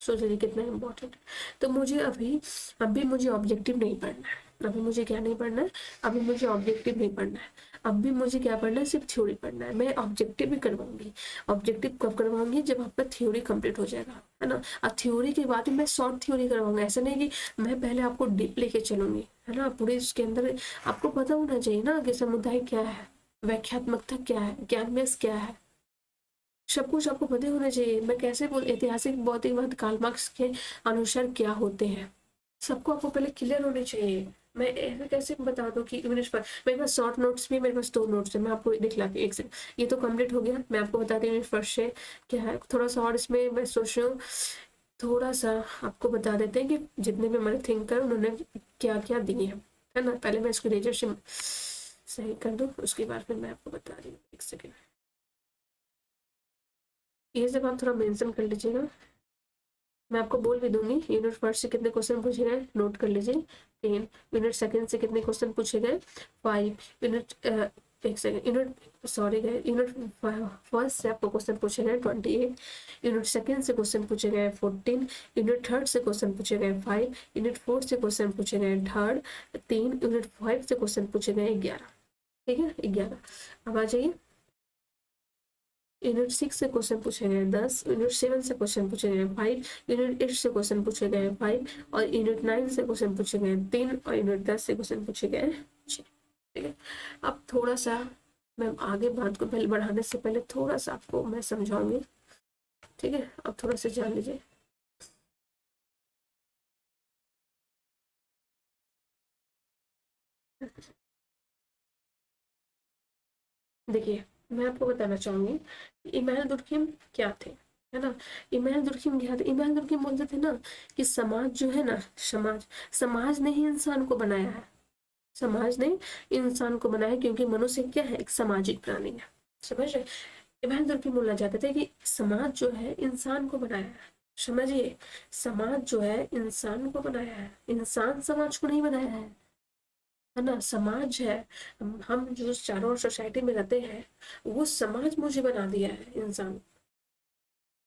सोच लीजिए कितना इम्पोर्टेंट है। तो मुझे अभी मुझे ऑब्जेक्टिव नहीं पढ़ना है, अभी मुझे क्या नहीं पढ़ना है, अभी मुझे ऑब्जेक्टिव नहीं पढ़ना है, अभी मुझे क्या पढ़ना है, सिर्फ थ्योरी पढ़ना है। मैं ऑब्जेक्टिव भी करवाऊंगी, ऑब्जेक्टिव कब करवाऊंगी, जब आपका थ्योरी कंप्लीट हो जाएगा, है ना। और थ्योरी के बाद मैं शॉर्ट थ्योरी करवाऊंगा, ऐसा नहीं कि मैं पहले आपको डीप लेके चलूंगी, है ना। पूरे इसके अंदर आपको पता होना चाहिए ना कि समुदाय क्या है, व्याख्यात्मकता क्या है, ज्ञानमेश क्या है, सब कुछ आपको पता होना चाहिए। मैं कैसे बोल, ऐतिहासिक भौतिकवाद कार्ल मार्क्स के अनुसार क्या होते हैं, सबको आपको पहले क्लियर होने चाहिए। मैं ऐसे कैसे बता दूं कि इंग्लिश पर, मेरे पास शॉर्ट नोट्स भी, मेरे पास 2 नोट्स है, मैं आपको दिखला के एक सेकंड, ये तो कंप्लीट हो गया, मैं आपको बताती हूँ फर्स्ट से क्या है, थोड़ा सा और इसमें मैं सोच रही हूँ थोड़ा सा आपको बता देते हैं कि जितने भी हमारे थिंकर उन्होंने क्या क्या दिए हैं, है ना। पहले मैं इसको रेजर से सही कर दूँ, उसके बाद फिर मैं आपको बता रही हूँ, एक सेकेंड, ये सब आप थोड़ा मेंशन कर लीजिएगा, मैं आपको बोल भी दूंगी। यूनिट फर्स्ट से कितने क्वेश्चन पूछे गए नोट कर लीजिए 10, यूनिट सेकंड से कितने क्वेश्चन पूछे गए 5, यूनिट एक सेकंड, यूनिट सॉरी गए, यूनिट फर्स्ट से आपको क्वेश्चन पूछे गए 28, यूनिट सेकंड से क्वेश्चन पूछे गए 14, यूनिट थर्ड से क्वेश्चन पूछे गए 5, यूनिट फोर्थ से क्वेश्चन पूछे गए 3, यूनिट 5 से क्वेश्चन पूछे गए 11, ठीक है 11। अब आ जाइए यूनिट 6 से क्वेश्चन पूछे गए 10, यूनिट 7 से क्वेश्चन पूछे गए 5, यूनिट 8 से क्वेश्चन पूछे गए 5, और यूनिट 9 से क्वेश्चन पूछे गए 3, और यूनिट 10 से क्वेश्चन पूछे गए 6। ठीक है, अब थोड़ा सा मैं आगे बात को पहले बढ़ाने से पहले थोड़ा सा आपको मैं समझाऊंगी। ठीक है, अब थोड़ा सा जान लीजिए। देखिए, मैं आपको बताना चाहूंगी इमानुएल दुर्कheim क्या थे, है ना। इमानुएल दुर्कheim क्या थे? इमानुएल दुर्कheim बोलते थे ना कि समाज जो है ना, समाज ने ही इंसान को बनाया है, समाज ने इंसान को बनाया, क्योंकि मनुष्य क्या है, एक सामाजिक प्राणी है। समझ रहे? इमानुएल दुर्कheim बोलना चाहते थे कि समाज जो है इंसान को बनाया है। समझिए, समाज जो है इंसान को बनाया है, इंसान समाज को नहीं बनाया है ना। समाज है, हम जो चारों ओर सोसाइटी में रहते हैं, वो समाज मुझे बना दिया है इंसान।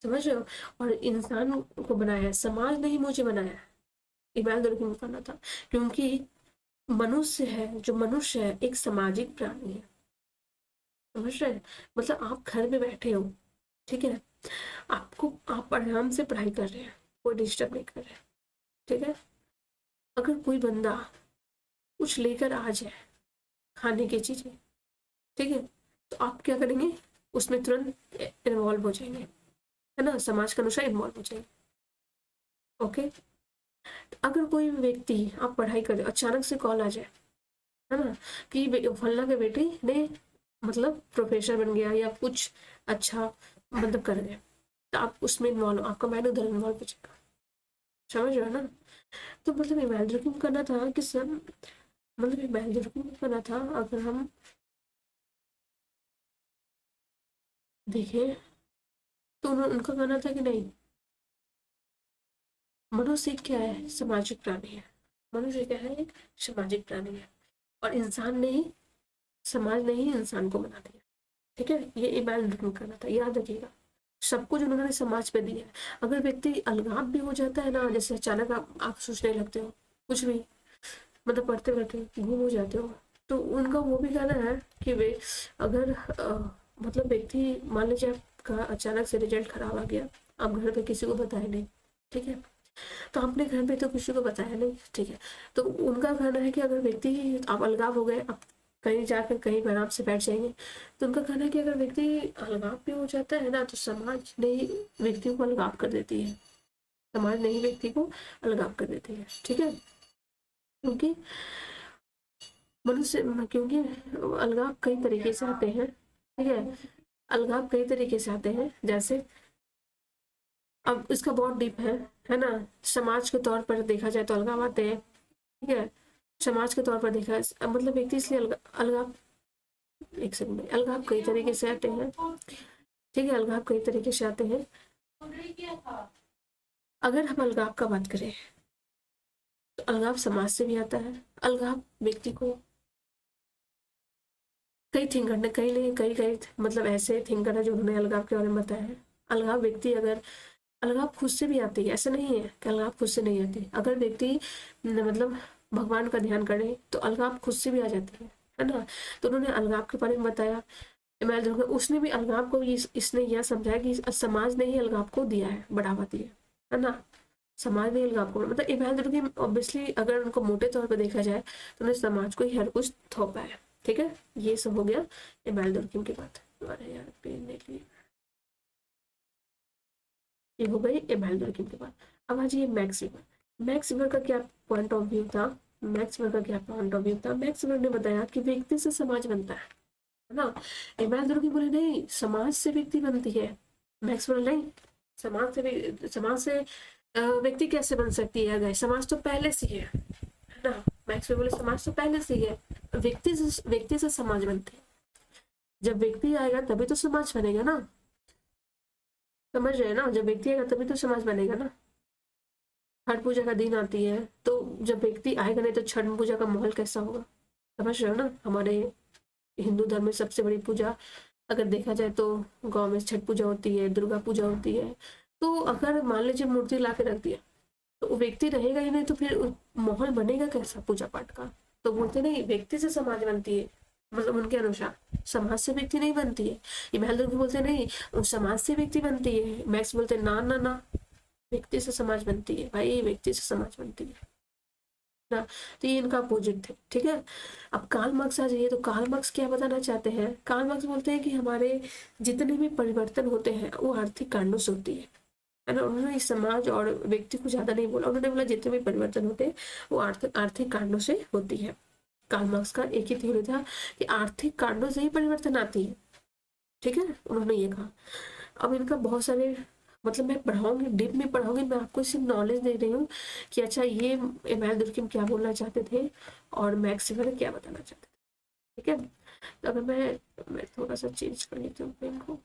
समझ रहे हो? और इंसान को बनाया है, समाज ने ही मुझे बनाया है। इमानुएल दुर्कheim को कहना था, क्योंकि मनुष्य है, जो मनुष्य है एक सामाजिक प्राणी है। समझ रहे हैं? मतलब आप घर में बैठे हो, ठीक है, आपको आप आराम से पढ़ाई कर रहे हैं, कोई डिस्टर्ब नहीं कर रहे हैं, ठीक है। अगर कोई बंदा कुछ लेकर आ जाए खाने की चीजें, ठीक है, तो आप क्या करेंगे, उसमें तुरंत इन्वॉल्व हो जाएंगे, है ना, समाज के अनुसार इन्वॉल्व हो जाएंगे। ओके, अगर कोई व्यक्ति, आप पढ़ाई कर रहे अचानक से कॉल आ जाए, है ना, कि फलना के बेटी ने मतलब प्रोफेसर बन गया या कुछ अच्छा मतलब कर गया, तो आप उसमें इन्वॉल्व, आपका माइंड उधर इन्वॉल्व हो जाएगा। समझ रहे हो ना? तो मतलब इमानुएल दुर्कheim करना था कि सब, मतलब इमानुएल दुर्कheim करना था, अगर हम देखें तो उनका कहना था कि नहीं, मनुष्य क्या है, सामाजिक प्राणी है। मनुष्य क्या है, एक सामाजिक प्राणी है, और इंसान ने ही, समाज ने ही इंसान को बना दिया। ठीक है, ये इमानुएल दुर्कheim करना था, याद रखिएगा। सब कुछ उन्होंने समाज पे दिया है। अगर व्यक्ति अलगाव भी हो जाता है ना, जैसे अचानक आप सोचने लगते हो कुछ भी, मतलब पढ़ते पढ़ते गुम हो जाते हो, तो उनका वो भी कहना है कि वे अगर मतलब व्यक्ति, मान लीजिए आपका अचानक से रिजल्ट खराब आ गया, आप घर पे किसी को बताए नहीं, ठीक है, तो आपने घर पे तो किसी को बताया नहीं, ठीक है, तो उनका कहना है कि अगर व्यक्ति, आप अलगाव हो गए, आप कहीं जाकर कहीं पर आराम से बैठ जाएंगे, तो उनका कहना है कि अगर व्यक्ति अलगाव भी हो जाता है ना, तो समाज ने ही व्यक्ति को अलगाव कर देती है, समाज ने ही व्यक्ति को अलगाव कर देती है। ठीक है, क्योंकि मनुष्य, क्योंकि अलगाव कई तरीके से आते हैं, ठीक है, अलगाव कई तरीके से आते हैं, जैसे अब इसका बहुत डीप है ना। समाज के तौर पर देखा जाए तो अलगाव आते हैं, ठीक है, समाज के तौर पर देखा, मतलब व्यक्ति इसलिए अलगाव, एक सेकंड, अलगाव कई तरीके से आते हैं, ठीक है, अलगाव कई तरीके से आते हैं। अगर हम अलगाव का बात करें तो अलगाव समाज से भी आता है, अलगाव व्यक्ति को, कई थिंकर ने, कई कई मतलब ऐसे थिंकर है जो उन्होंने अलगाव के बारे में बताया है। अलगाव व्यक्ति, अगर अलगाव खुद से भी आती है, ऐसा नहीं है कि अलगाव खुद से नहीं आती। अगर व्यक्ति मतलब भगवान का ध्यान करे तो अलगाव खुद से भी आ जाती है ना। तो उन्होंने अलगाव के बारे में बताया, उसने भी अलगाव को, इसने यह समझाया कि समाज ने ही अलगाव को दिया है, बढ़ावा दिया है ना, समाज ने अलगाव को, मतलब इमानुएल दुर्कheim ऑब्वियसली अगर उनको मोटे तौर पर देखा जाए तो उन्हें समाज को ही हर कुछ थोपा है। ठीक है, ये सब हो गया इमानुएल दुर्कheim की बात। अरे यार, पेन निकली, ये हो गई इमानुएल दुर्कheim की बात। अब आ जाइए मैक्स वेबर। मैक्स वेबर का क्या पॉइंट ऑफ व्यू था? मैक्स वेबर का क्या पॉइंट ऑफ व्यू था? मैक्स वेबर ने बताया कि व्यक्ति से समाज बनता है ना। इमानुएल दुर्कheim बोले नहीं, समाज से व्यक्ति बनती है। मैक्स वेबर नहीं, समाज से व्यक्ति कैसे बन सकती है, गए समाज तो पहले से है ना। मैक्स वेबर बोले समाज तो पहले से ही है, व्यक्ति से समाज बनते हैं। जब व्यक्ति आएगा तभी तो समाज बनेगा ना। समझ रहे हैं ना? जब व्यक्ति आएगा तभी तो समाज बनेगा ना। छठ पूजा का दिन आती है तो जब व्यक्ति आएगा नहीं तो छठ पूजा का माहौल कैसा होगा? समझ रहे हो ना? हमारे हिंदू धर्म में सबसे बड़ी पूजा अगर देखा जाए तो गांव में छठ पूजा होती है, दुर्गा पूजा होती है। तो अगर मान लीजिए मूर्ति ला के रख दिया तो वो व्यक्ति रहेगा ही नहीं, तो फिर माहौल बनेगा कैसा पूजा पाठ का? तो बोलते नहीं, व्यक्ति से समाज बनती है, मतलब उनके अनुसार समाज से व्यक्ति नहीं बनती है। इमानुएल दुर्कheim बोलते नहीं वो समाज से व्यक्ति बनती है, मैक्स बोलते ना ना ना, व्यक्ति से समाज बनती है भाई, व्यक्ति से समाज बनती है ना। तो ये इनका अपोजिट थे, ठीक है। अब कार्ल मार्क्स आ जाइए, तो कार्ल मार्क्स क्या बताना चाहते हैं। कार्ल मार्क्स बोलते हैं कि हमारे जितने भी परिवर्तन होते हैं वो आर्थिक कारणों से होती है ना। उन्होंने समाज और व्यक्ति को ज्यादा नहीं बोला, उन्होंने बोला जितने भी परिवर्तन होते हैं वो आर्थिक कारणों से होती है। कार्ल मार्क्स का एक ही थ्योरी था कि आर्थिक कारणों से ही परिवर्तन आती है, ठीक है, उन्होंने ये कहा। अब इनका बहुत सारे मतलब मैं पढ़ाऊंगी, डीप में पढ़ाऊंगी, मैं आपको सिर्फ नॉलेज दे रही हूँ कि अच्छा ये इमानुएल दुर्कheim क्या बोलना चाहते थे और मैक्स वेबर क्या बताना चाहते थे, ठीक है। तो अगर मैं थोड़ा सा चेंज कर लेती हूँ पेन को।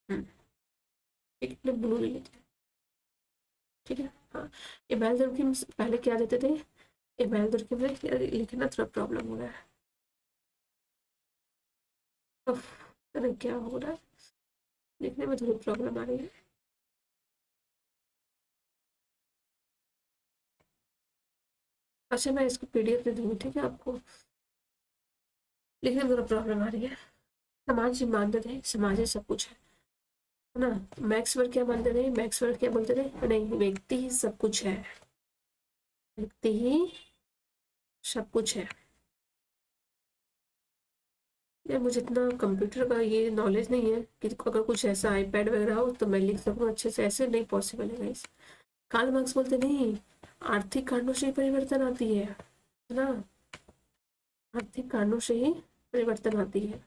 ठीक है, मैं ब्लू ले लेती हूँ, ठीक है। हाँ, इमानुएल दुर्कheim पहले क्या देते थे। इमानुएल दुर्कheim में लिखना थोड़ा प्रॉब्लम हो रहा है, अरे क्या हो रहा है, लिखने में थोड़ी प्रॉब्लम आ रही है। अच्छा मैं इसको पीडीएफ दे दूंगी, ठीक है, आपको लिखने में थोड़ा प्रॉब्लम आ रही है। समाज मानते थे समाज ही सब कुछ है ना। मैक्स वर्ड क्या मानते थे, मैक्स वर्ड क्या बोलते थे, नहीं व्यक्ति ही सब कुछ है, व्यक्ति ही सब कुछ है। यार मुझे इतना कंप्यूटर का ये नॉलेज नहीं है कि अगर कुछ ऐसा आईपैड वगैरह हो तो मैं लिख सकूँ अच्छे से, ऐसे नहीं पॉसिबल है गाइस। कार्ल मार्क्स बोलते नहीं आर्थिक कारणों से ही परिवर्तन आती है ना, आर्थिक कारणों से ही परिवर्तन आती है।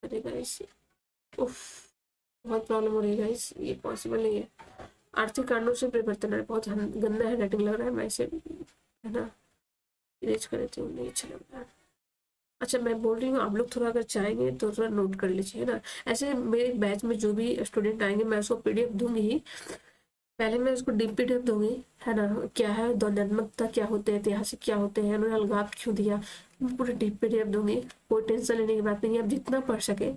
अरे गाइस उफ, बहुत प्रॉब्लम हो रही है गाइस, ये पॉसिबल नहीं है। आर्थिक कारणों से परिवर्तन है, बहुत गंदा है राइटिंग लग रहा है, मैं इसे है ना इरेज कर देती हूँ, नहीं अच्छा लग रहा है। अच्छा मैं बोल रही हूँ आप लोग थोड़ा अगर चाहेंगे तो थोड़ा नोट कर लीजिए ना। ऐसे मेरे बैच में जो भी स्टूडेंट आएंगे मैं उसको पीडीएफ दूंगी ही, पहले मैं उसको डीप पीडीएफ दूंगी, है ना, क्या है ध्वन्यात्मकता क्या होते हैं, ऐतिहासिक क्या होते हैं, उन्होंने अलगाव क्यों दिया, पूरे डीप पीडीएफ दूंगी। कोई टेंशन लेने की बात नहीं है, आप जितना पढ़ सके।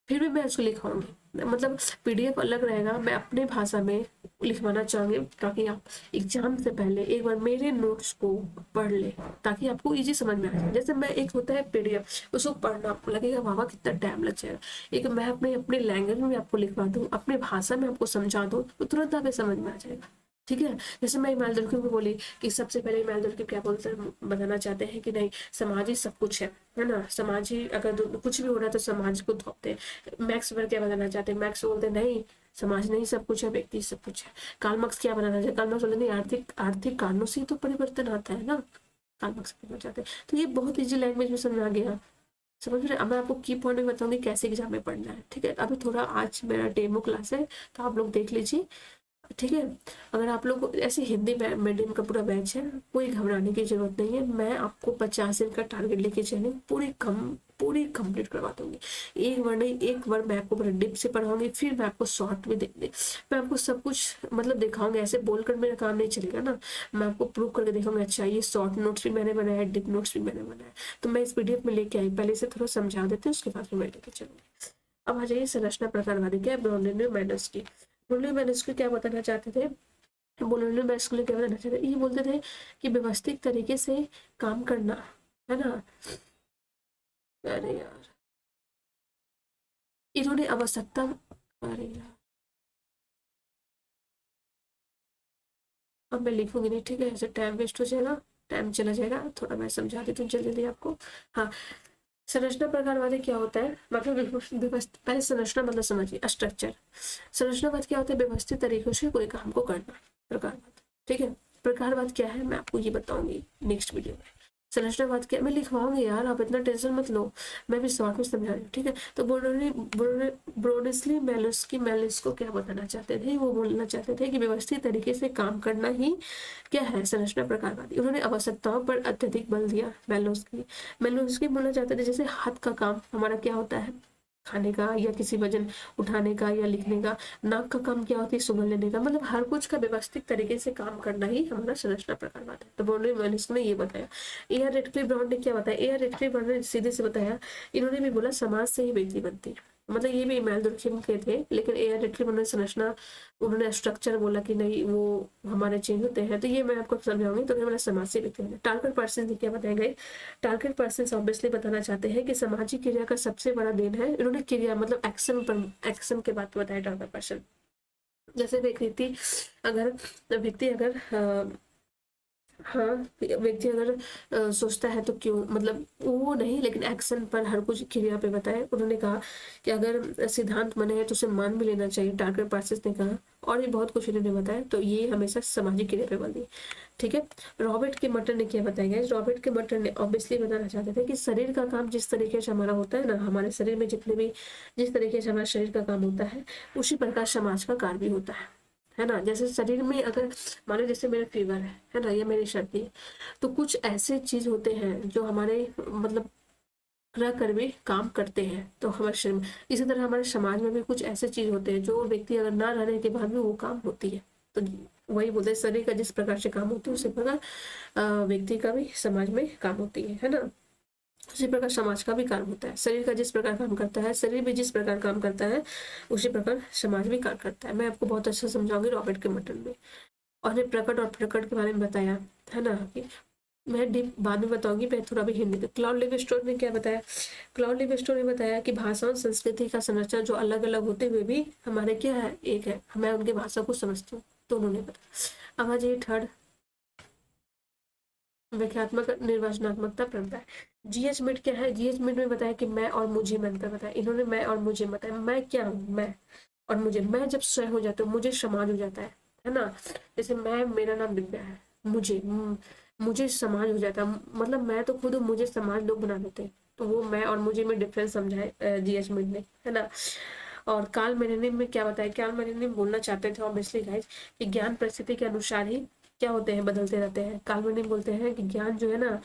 फिर भी मैं उसको लिखवाऊंगी, मतलब पीडीएफ अलग रहेगा, मैं अपने भाषा में लिखवाना चाहूंगी ताकि आप एग्जाम से पहले एक बार मेरे नोट्स को पढ़ ले, ताकि आपको इजी समझ में आ जाए। जैसे मैं एक होता है पीडीएफ उसको पढ़ना आपको लगेगा वाह कितना टाइम लग जाएगा, एक मैं अपने लैंग्वेज में आपको लिखवा दूँ, अपनी भाषा में आपको समझा दूँ तो तुरंत आपको समझ में आ जाएगा, ठीक है। जैसे मैं इमानुएल दुर्कheim को बोली कि सबसे पहले इमानुएल दुर्कheim क्या बोलते हैं बताना चाहते हैं कि नहीं समाज ही सब कुछ है ना, समाज ही अगर कुछ भी हो रहा है तो समाज को थोपते हैं। मैक्स वेबर क्या बताना चाहते हैं, मैक्स बोलते नहीं समाज नहीं सब कुछ है, व्यक्ति सब कुछ है। कार्ल मार्क्स क्या बनाना चाहते, कार्ल मार्क्स बोलते नहीं आर्थिक आर्थिक कारणों से तो परिवर्तन आता है ना, कार्ल मार्क्स कहना चाहते हैं। तो ये बहुत ईजी लैंग्वेज में समझ आ गया, समझ रहे। अब मैं आपको की पॉइंट में बताऊंगी कैसे एग्जाम में पढ़ना है, ठीक है। अभी थोड़ा आज मेरा डेमो क्लास है तो आप लोग देख लीजिए, ठीक है। अगर आप लोग ऐसे हिंदी मीडियम का पूरा बैच है, कोई घबराने की जरूरत नहीं है। मैं आपको 50 दिन का टारगेट लेके चली, पूरी कंप्लीट करवा दूंगी। एक बार नहीं, एक बार मैं आपको पूरा डिप से पढ़ाऊंगी, फिर मैं आपको शॉर्ट में देंगे, मैं आपको सब कुछ मतलब दिखाऊंगी। ऐसे बोलकर मेरा काम नहीं चलेगा ना, मैं आपको प्रूव करके दिखाऊंगी। अच्छा ये शॉर्ट नोट्स भी मैंने बनाया, डिप नोट्स भी मैंने बनाया, तो मैं इस पीडीएफ में लेके आई, पहले से थोड़ा समझा देते हैं उसके बाद फिर मैं लेके चलूंगी। अब आ जाइए संरचना प्रकारवादी क्या है, ब्राउनियो मैनस्की। ब्राउनियो मैनस्की क्या बताना चाहते थे, ब्राउनियो मैनस्की क्या बताना चाहते थे, ये बोलते थे कि व्यवस्थित तरीके से काम करना, है ना। अरे यार इन्होंने आवश्यकता, अरे यार अब मैं लिखूंगी नहीं, ठीक है, ऐसे टाइम वेस्ट हो जाएगा, टाइम चला जाएगा। थोड़ा मैं समझा देती हूँ जल्दी जल्दी आपको। हाँ, संरचना प्रकारवादी क्या होता है, मतलब व्यवस्थित, पहले संरचना मतलब समझिए स्ट्रक्चर। संरचनावाद क्या होता है, व्यवस्थित तरीकों से कोई काम को करना, प्रकारवाद, ठीक है। प्रकारवाद क्या है मैं आपको ये बताऊंगी नेक्स्ट वीडियो में। संरचनावाद क्या मैं लिखवाऊंगी यार, आप इतना टेंशन मत लो, मैं भी शॉर्ट में समझा रही हूँ, ठीक है। तो ब्रोनिस्ली मेलिस्को क्या बताना चाहते थे, वो बोलना चाहते थे कि व्यवस्थित तरीके से काम करना ही क्या है संरचना प्रकारवादी। उन्होंने आवश्यकताओं पर अत्यधिक बल दिया। मेलोस्की बोलना चाहते थे जैसे हाथ का काम हमारा क्या होता है, खाने का या किसी वजन उठाने का या लिखने का, नाक का काम क्या होती है सुगंध लेने का, मतलब हर कुछ का व्यवस्थित तरीके से काम करना ही हमारा संरचना प्रकारवाद है। तो ब्राउन ने ये बताया। ए आर रेडक्लिफ ब्राउन ने क्या बताया, ए आर रेडक्लिफ ब्राउन ने सीधे से बताया, इन्होंने भी बोला समाज से ही व्यक्ति बनती है, मतलब ये भी इमाल दुर्खिम के थे, लेकिन एयरलिटली उन्होंने संरचना, उन्होंने स्ट्रक्चर बोला कि नहीं वो हमारे चेंज होते हैं। तो ये मैं आपको समझाऊंगी। तो हमारा समासी व्यक्ति हैं। टारगेट पर्सन क्या बताए गए, टारगेट पर्सन ऑब्वियसली बताना चाहते हैं कि सामाजिक क्रिया का सबसे बड़ा देन है। इन्होंने क्रिया मतलब एक्शन पर, एक्शन के बात बताया टारगेट पर्सन। जैसे व्यक्ति अगर हाँ, व्यक्ति अगर सोचता है तो क्यों, मतलब वो नहीं, लेकिन एक्शन पर हर कुछ क्रिया पे बताए। उन्होंने कहा कि अगर सिद्धांत बने हैं तो उसे मान भी लेना चाहिए, टारगेट पार्सेस ने कहा। और भी बहुत कुछ इन्होंने बताया। तो ये हमेशा सामाजिक क्रिया पे बल दी। ठीक है। रॉबर्ट के मटर ने क्या बताया गया, रॉबर्ट के मटर ने ऑब्वियसली बताना चाहते थे कि शरीर का काम जिस तरीके से हमारा होता है ना, हमारे शरीर में जितने भी जिस तरीके से हमारे शरीर का काम होता है, उसी प्रकार समाज का कार्य भी होता है ना। जैसे शरीर में अगर मान लो जैसे मेरा फीवर है ना, या मेरी सर्दी है, तो कुछ ऐसे चीज होते हैं जो हमारे मतलब रह कर भी काम करते हैं, तो हमारे शरीर में। इसी तरह हमारे समाज में भी कुछ ऐसे चीज होते हैं जो व्यक्ति अगर ना रहने के बाद भी वो काम होती है। तो वही बोलते हैं, शरीर का जिस प्रकार से काम होती है उसी प्रकार व्यक्ति का भी समाज में काम होती है ना। उसी प्रकार समाज का भी काम होता है। शरीर का जिस प्रकार काम करता है, शरीर भी जिस प्रकार काम करता है, उसी प्रकार समाज भी काम करता है। मैं आपको बहुत अच्छा समझाऊंगी रॉबर्ट के मटन में। और प्रकट और प्रकट के बारे में बताया है ना, कि मैं डीप बाद में बताऊंगी। मैं थोड़ा भी हिंदी। क्लाउड लिव स्टोर ने क्या बताया, क्लाउड लिव स्टोर ने बताया कि भाषा और संस्कृति का संरचना जो अलग अलग होते हुए भी हमारे क्या है, एक है। मैं उनकी भाषा को समझती हूँ, तो उन्होंने बताया। अब आ जाइए थर्ड, व्याख्यात्मक निर्वाचनात्मकता प्रवणता है। जीएच मिट क्या है, जीएच मिट में बताया कि मैं और मुझे मन पर बताया। इन्होंने मैं और मुझे बताया। मैं क्या हूँ, मैं और मुझे। मैं जब स्वयं हो जाता हूँ, मुझे समाज हो जाता है ना। जैसे मैं, मेरा नाम दिव्या है, मुझे समाज हो जाता है। मतलब मैं तो खुद हूँ, मुझे समाज लोग बना देते हैं। तो वो मैं और मुझे में डिफरेंस समझाए जीएच मिट ने, है ना। और कार्ल मेनिनिम में क्या बताया, कार्ल मेनिनिम बोलना चाहते थे ऑब्वियसली गाइस कि ज्ञान परिस्थिति के अनुसार ही क्या होते हैं, बदलते रहते हैं। कार्ल मेनिनिम बोलते हैं कि ज्ञान जो है ना,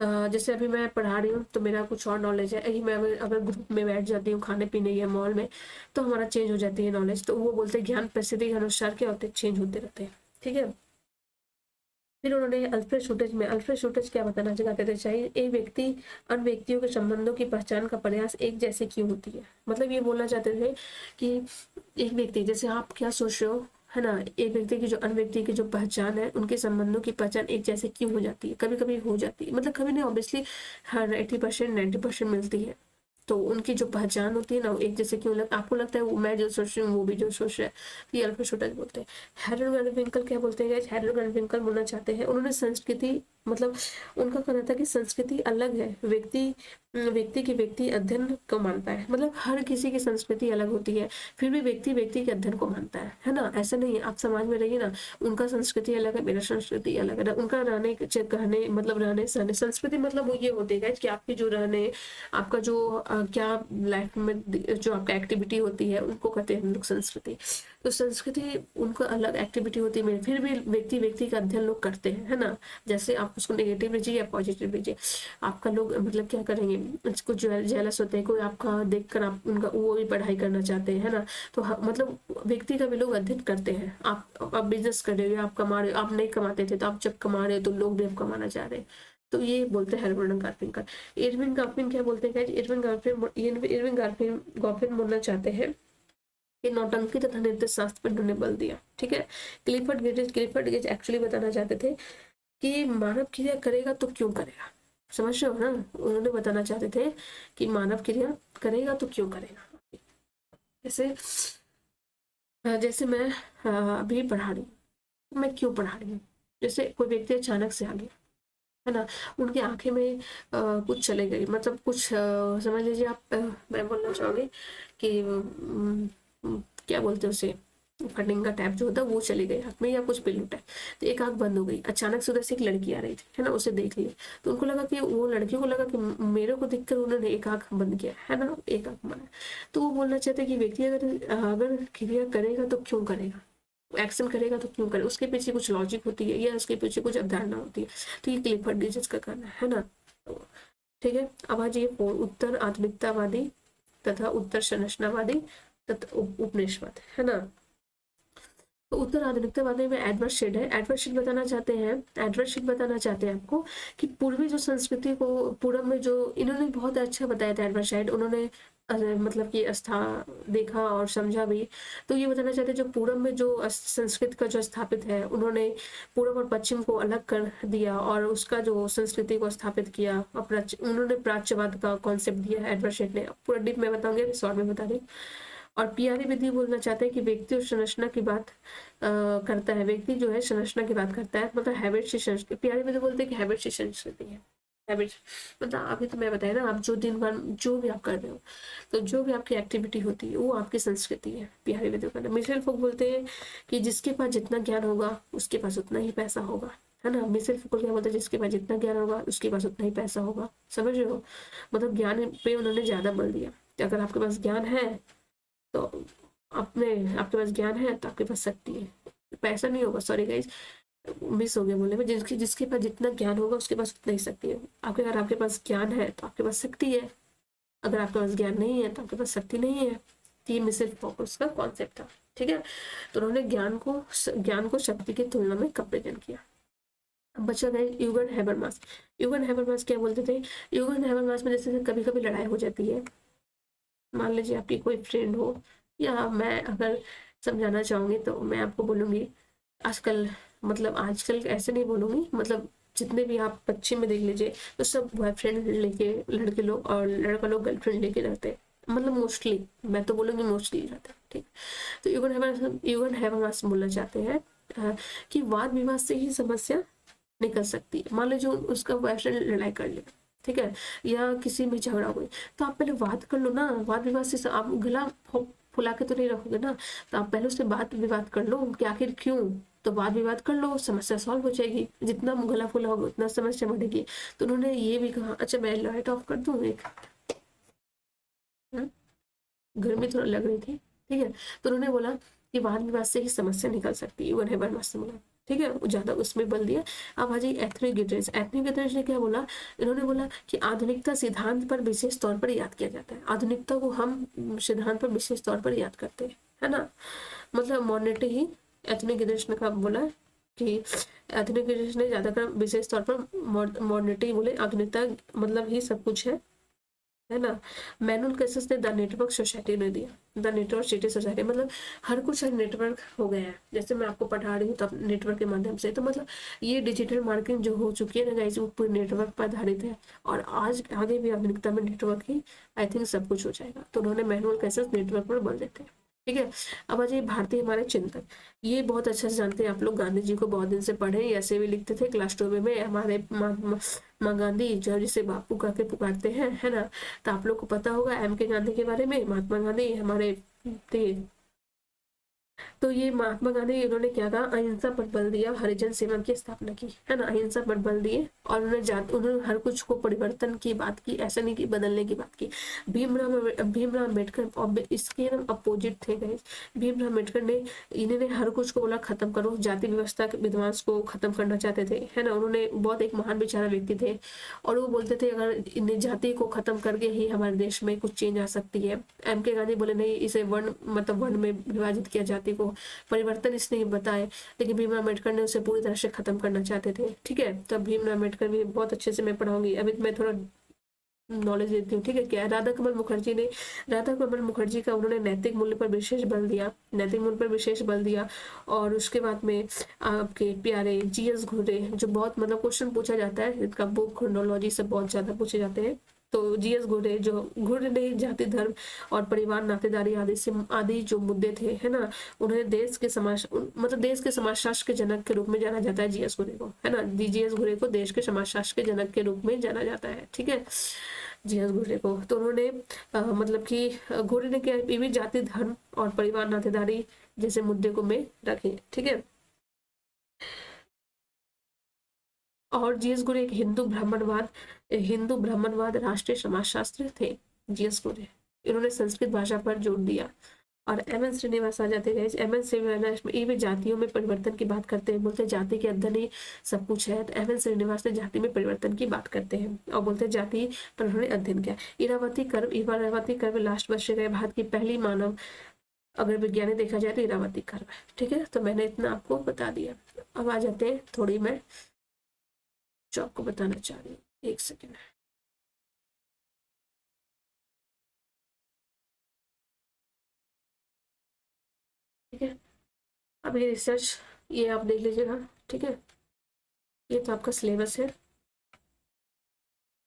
जैसे अभी मैं पढ़ा रही हूँ तो मेरा कुछ और नॉलेज है, यही मैं अगर ग्रुप में बैठ जाती हूँ खाने पीने या मॉल में, तो हमारा चेंज हो जाती है नॉलेज। तो वो बोलते हैं ज्ञान परिस्थिति के अनुसार क्या होते हैं, चेंज होते रहते हैं। ठीक है। फिर उन्होंने अल्फ्रेड शोटेज क्या बताना चाहते थे, चाहिए एक व्यक्ति अन्य व्यक्तियों के संबंधों की पहचान का प्रयास एक जैसे क्यों होती है। मतलब ये बोलना चाहते थे कि एक व्यक्ति, जैसे आप क्या सोच रहे हो, है ना, एक व्यक्ति की जो अन्य व्यक्ति की जो पहचान है, उनके संबंधों की पहचान एक जैसे क्यों हो जाती है। कभी कभी हो जाती है, मतलब कभी नहीं, ऑब्वियसली हर 80% 90% मिलती है। तो उनकी जो पहचान होती है ना, वो एक जैसे क्यों आपको लगता है वो मैं जो सोच रही हूँ वो भी जो सोच रहा है। तो ये अल्फ्रेड शोटेज बोलते हैं। हैरोल्ड गार्डनविंकल क्या बोलते हैं, हैरोल्ड गार्डनविंकल बोलना चाहते हैं, उन्होंने संस्कृति मतलब उनका कहना था कि संस्कृति अलग है, व्यक्ति की व्यक्ति अध्ययन को मानता है। मतलब हर किसी की संस्कृति अलग होती है, फिर भी व्यक्ति व्यक्ति के अध्ययन को मानता है ना। ऐसा नहीं है, आप समाज में रहिए ना, उनका संस्कृति अलग है, मेरा संस्कृति अलग है। उनका रहने कहने मतलब रहने सहने, संस्कृति मतलब वो ये होती है कि आपकी जो रहने, आपका जो क्या लाइफ में जो आपका एक्टिविटी होती है, उनको कहते हैं हम लोग संस्कृति। तो संस्कृति उनका अलग एक्टिविटी होती है, फिर भी व्यक्ति व्यक्ति का अध्ययन लोग करते हैं, है ना। जैसे आप उसको नेगेटिव लीजिए या पॉजिटिव लीजिए, आपका लोग मतलब क्या करेंगे, कुछ जेलस होते हैं, कोई आपका देखकर आप उनका वो भी पढ़ाई करना चाहते हैं, है ना। तो मतलब व्यक्ति का भी लोग अध्ययन करते हैं। आप बिजनेस कर रहे हो, आप कमा रहे हो, आप नहीं कमाते थे तो आप जब कमा रहे हो तो लोग भी अब कमाना चाह रहे हैं। तो ये बोलते हैं हेरबर्ट गार्फिन। इरविन गार्फिन क्या बोलते हैं, इरविन गार्फिन बोलना चाहते हैं कि नौटंकी तथा नृत्य शास्त्र पर उन्होंने बल दिया। ठीक है। क्लिफर्ड गेज एक्चुअली बताना चाहते थे कि मानव क्रिया करेगा तो क्यों करेगा, समझ रहे हो ना। उन्होंने बताना चाहते थे कि मानव क्रिया करेगा तो क्यों करेगा। जैसे जैसे मैं अभी पढ़ा रही हूँ, मैं क्यों पढ़ा रही हूँ। जैसे कोई व्यक्ति अचानक से आ गया, है ना, उनकी आंखें में कुछ चले गई, मतलब कुछ समझ लीजिए आप, मैं बोलना चाहूंगी कि क्या बोलते हैं उसे, फंडिंग का टैप जो होता है वो चली गई आंख में, या कुछ पिल्लू टैप। तो एक आंख बंद हो गई, अचानक से उधर से एक लड़की आ रही थी, है ना, उसे देख लिया। तो उनको लगा कि वो लड़कियों को लगा कि मेरे को देखकर उन्होंने एक आंख बंद किया, है ना, एक आंख बंद। तो वो बोलना चाहते कि व्यक्ति अगर क्रिया करेगा तो क्यों करेगा, एक्शन करेगा तो क्यों करे, उसके पीछे कुछ लॉजिक होती है या उसके पीछे कुछ अवधारणा होती है। तो ये क्लिफर्ड गेजेस का कहना है ना। ठीक है। अब आज ये उत्तर आधुनिकतावादी तथा उत्तर संरचनावादी तथा उपनिषद, है ना। तो उत्तर आधुनिकतावादी में एडवर्ड शीड है। एडवर्ड शीड बताना चाहते हैं आपको कि पूर्वी जो संस्कृति को, पूर्व में जो, इन्होंने बहुत अच्छा बताया था एडवर्ड शीड। उन्होंने मतलब कि देखा और समझा भी। तो ये बताना चाहते हैं जो पूरब में जो संस्कृत का जो स्थापित है, उन्होंने पूरब और पश्चिम को अलग कर दिया और उसका जो संस्कृति को स्थापित किया, और उन्होंने प्राच्यवाद का कॉन्सेप्ट दिया है एडवर्ड शेड ने। पूरा डीप में बताऊंगी, शॉर्ट में बता रही हूँ। और पियारी विधि बोलना चाहते हैं कि व्यक्ति और संरचना की बात करता है, व्यक्ति जो है संरचना की बात करता है, मतलब हैबिट से संस्कृति। पियारी विधि बोलते हैं कि हैबिट से संस्कृति है। हैबिट मतलब अभी तो मैं बताया ना, आप जो दिन भर जो भी आप कर रहे हो, तो जो भी आपकी एक्टिविटी होती है वो आपकी संस्कृति है। बिहारी विधि का मिशेल फोक बोलते हैं कि जिसके पास जितना ज्ञान होगा उसके पास उतना ही पैसा होगा, है ना। मिशेल फोक क्या बोलते हैं, जिसके पास जितना ज्ञान होगा उसके पास उतना ही पैसा होगा। समझ रहे हो, मतलब ज्ञान पे उन्होंने ज्यादा बल दिया कि अगर आपके पास ज्ञान है तो आपके पास ज्ञान है तो आपके पास शक्ति है, पैसा नहीं होगा। सॉरी गाइज, मिस हो गया बोलने में। जिसके पास जितना ज्ञान होगा उसके पास उतना ही शक्ति है। अगर आपके पास ज्ञान है तो आपके पास शक्ति है, अगर आपके पास ज्ञान नहीं है तो आपके पास शक्ति नहीं है। तो ये मिशेल फोकस का कॉन्सेप्ट था, ठीक है। तो उन्होंने ज्ञान को शक्ति की तुलना में कंपेरिजन किया। अब बचा गए यूगन हैबरमास। यूगन हैबरमास क्या बोलते थे, यूगन हैबरमास में जैसे कभी कभी लड़ाई हो जाती है, मान लीजिए आपकी कोई फ्रेंड हो, या मैं अगर समझाना चाहूंगी तो मैं आपको बोलूंगी आजकल, मतलब आजकल ऐसे नहीं बोलूंगी, मतलब जितने भी आप पश्चिम में देख लीजिए तो सब बॉयफ्रेंड लेके लड़के लोग और लड़का लोग गर्लफ्रेंड लेके रहते हैं, मतलब मोस्टली, मैं तो बोलूंगी मोस्टली रहता है, ठीक। तो यूगन हैबरमास बोलना चाहते हैं कि वाद विवाद से ही समस्या निकल सकती है। मान लीजिए उसका बॉयफ्रेंड लड़ाई कर लिया, ठीक है, या किसी में झगड़ा हुई, तो आप पहले बात कर लो ना। वाद विवाद से आप गला फुला के तो नहीं रखोगे ना, तो आप पहले उससे बात विवाद कर लो कि आखिर क्यों। तो वाद विवाद कर लो, समस्या सॉल्व हो जाएगी। जितना गला फुला होगा उतना समस्या बढ़ेगी। तो उन्होंने ये भी कहा, अच्छा मैं लाइट ऑफ कर दूं एक, गर्मी थोड़ा लग रही थी, ठीक है। तो उन्होंने बोला कि वाद विवाद से ही समस्या निकल सकती है, वन हैबर मस्त बोला, ठीक है, ज्यादा उसमें बल दिया। अब आ जाइए एथनिक गिटरेज। एथनिक गिटरेज ने क्या बोला, इन्होंने बोला कि आधुनिकता सिद्धांत पर विशेष तौर पर याद किया जाता है। आधुनिकता को हम सिद्धांत पर विशेष तौर पर याद करते हैं, है ना। मतलब मॉडर्निटी ही एथनिक गिटरेज ने कहा, बोला कि एथनिक गिटरेज ने ज्यादातर विशेष तौर पर मॉडर्निटी बोले, आधुनिकता मतलब ही सब कुछ है ना। मैनुअल केसेस ने द नेटवर्क सोसाइटी ने दिया, द नेटवर्क सिटी सोसाइटी, मतलब हर कुछ नेटवर्क हो गया है। जैसे मैं आपको पढ़ा रही हूँ तब नेटवर्क के माध्यम से, तो मतलब ये डिजिटल मार्केटिंग जो हो चुकी है ना गाइस, वो पूरे नेटवर्क पर आधारित है। और आज आगे भी आधुनिकता में नेटवर्क ही आई थिंक सब कुछ हो जाएगा। तो उन्होंने मैनुअल केसेस नेटवर्क पर बल देते हैं, ठीक है। अब आ जाइए भारतीय हमारे चिंतक। ये बहुत अच्छे से जानते हैं आप लोग, गांधी जी को बहुत दिन से पढ़े, ऐसे भी लिखते थे क्लास 12 में। हमारे महात्मा गांधी जो जिसे बापू करके पुकारते हैं, है ना। तो आप लोग को पता होगा एम के गांधी के बारे में। महात्मा गांधी हमारे थे। तो ये महात्मा गांधी, इन्होंने क्या कहा, अहिंसा पर बल दिया, हरिजन सेवा की स्थापना की, है ना। अहिंसा पर बल दिए और उन्होंने हर कुछ को परिवर्तन की बात की, ऐसा नहीं कि बदलने की बात की। भीमराव अम्बेडकर इसके अपोजिट थे गाइस। भीमराव अम्बेडकर ने इन्होंने हर कुछ को बोला खत्म करो, जाति व्यवस्था के विध्वंस को खत्म करना चाहते थे, है ना। उन्होंने बहुत एक महान विचारा व्यक्ति थे, और वो बोलते थे अगर इन जाति को खत्म करके ही हमारे देश में कुछ चेंज आ सकती है। एम के गांधी बोले नहीं, इसे वर्ण मतलब वर्ण में विभाजित किया, जाति को परिवर्तन इसने बताए, लेकिन भीमराव अम्बेडकर ने उसे पूरी तरह से खत्म करना चाहते थे, ठीक है। तो भीमराव अम्बेडकर भी बहुत अच्छे से मैं पढ़ाऊंगी, अभी मैं थोड़ा नॉलेज देती हूँ, ठीक है। क्या राधा कमल मुखर्जी का उन्होंने नैतिक मूल्य पर विशेष बल दिया, नैतिक मूल्य पर विशेष बल दिया। और उसके बाद में आपके प्यारे जीएस घुरे, जो बहुत मतलब क्वेश्चन पूछा जाता है, इनका बुक क्रोनोलॉजी से बहुत ज्यादा पूछे जाते हैं। तो जीएस घुरे, जो घुरे ने जाति धर्म और परिवार नातेदारी आदि जो मुद्दे थे, है ना, उन्हें देश के समाजशास्त्र के जनक के रूप में जाना जाता है जीएस घुरे को, है ना। जीएस घुरे को देश के समाजशास्त्र के जनक के रूप में जाना जाता है, ठीक है, जीएस घुरे को। तो उन्होंने मतलब कि घुरे ने क्या, ये भी जाति धर्म और परिवार नातेदारी जैसे मुद्दे को में रखे, ठीक है। और जीएस घुरे एक हिंदू ब्राह्मणवाद राष्ट्रीय समाजशास्त्री थे जीएस घुरे। इन्होंने संस्कृत भाषा पर जोर दिया। और एम एन श्रीनिवास आ जाते गए। एम एन श्रीनिवास ये भी जातियों में परिवर्तन की बात करते हैं, बोलते हैं जाति के अध्ययन ही सब कुछ है। तो एम एन श्रीनिवास ने जाति में परिवर्तन की बात करते हैं और बोलते हैं जाति पर उन्होंने अध्ययन किया। इरावती कर्व लास्ट वर्ष गए, भारत की पहली मानव अगर विज्ञानी देखा जाए तो इरावती कर्व, ठीक है। तो मैंने इतना आपको बता दिया। अब आ जाते हैं थोड़ी मैं जो आपको बताना चाह रही हूँ, एक सेकेंड। ठीक है। अब ये रिसर्च ये आप देख लीजिएगा, ठीक है। ये तो आपका सिलेबस है।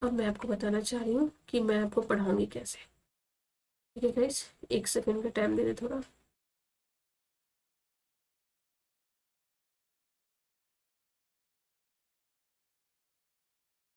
अब मैं आपको बताना चाह रही हूँ कि मैं आपको पढ़ाऊँगी कैसे। ठीक है गाइस, 1 सेकंड का टाइम दे दे थोड़ा।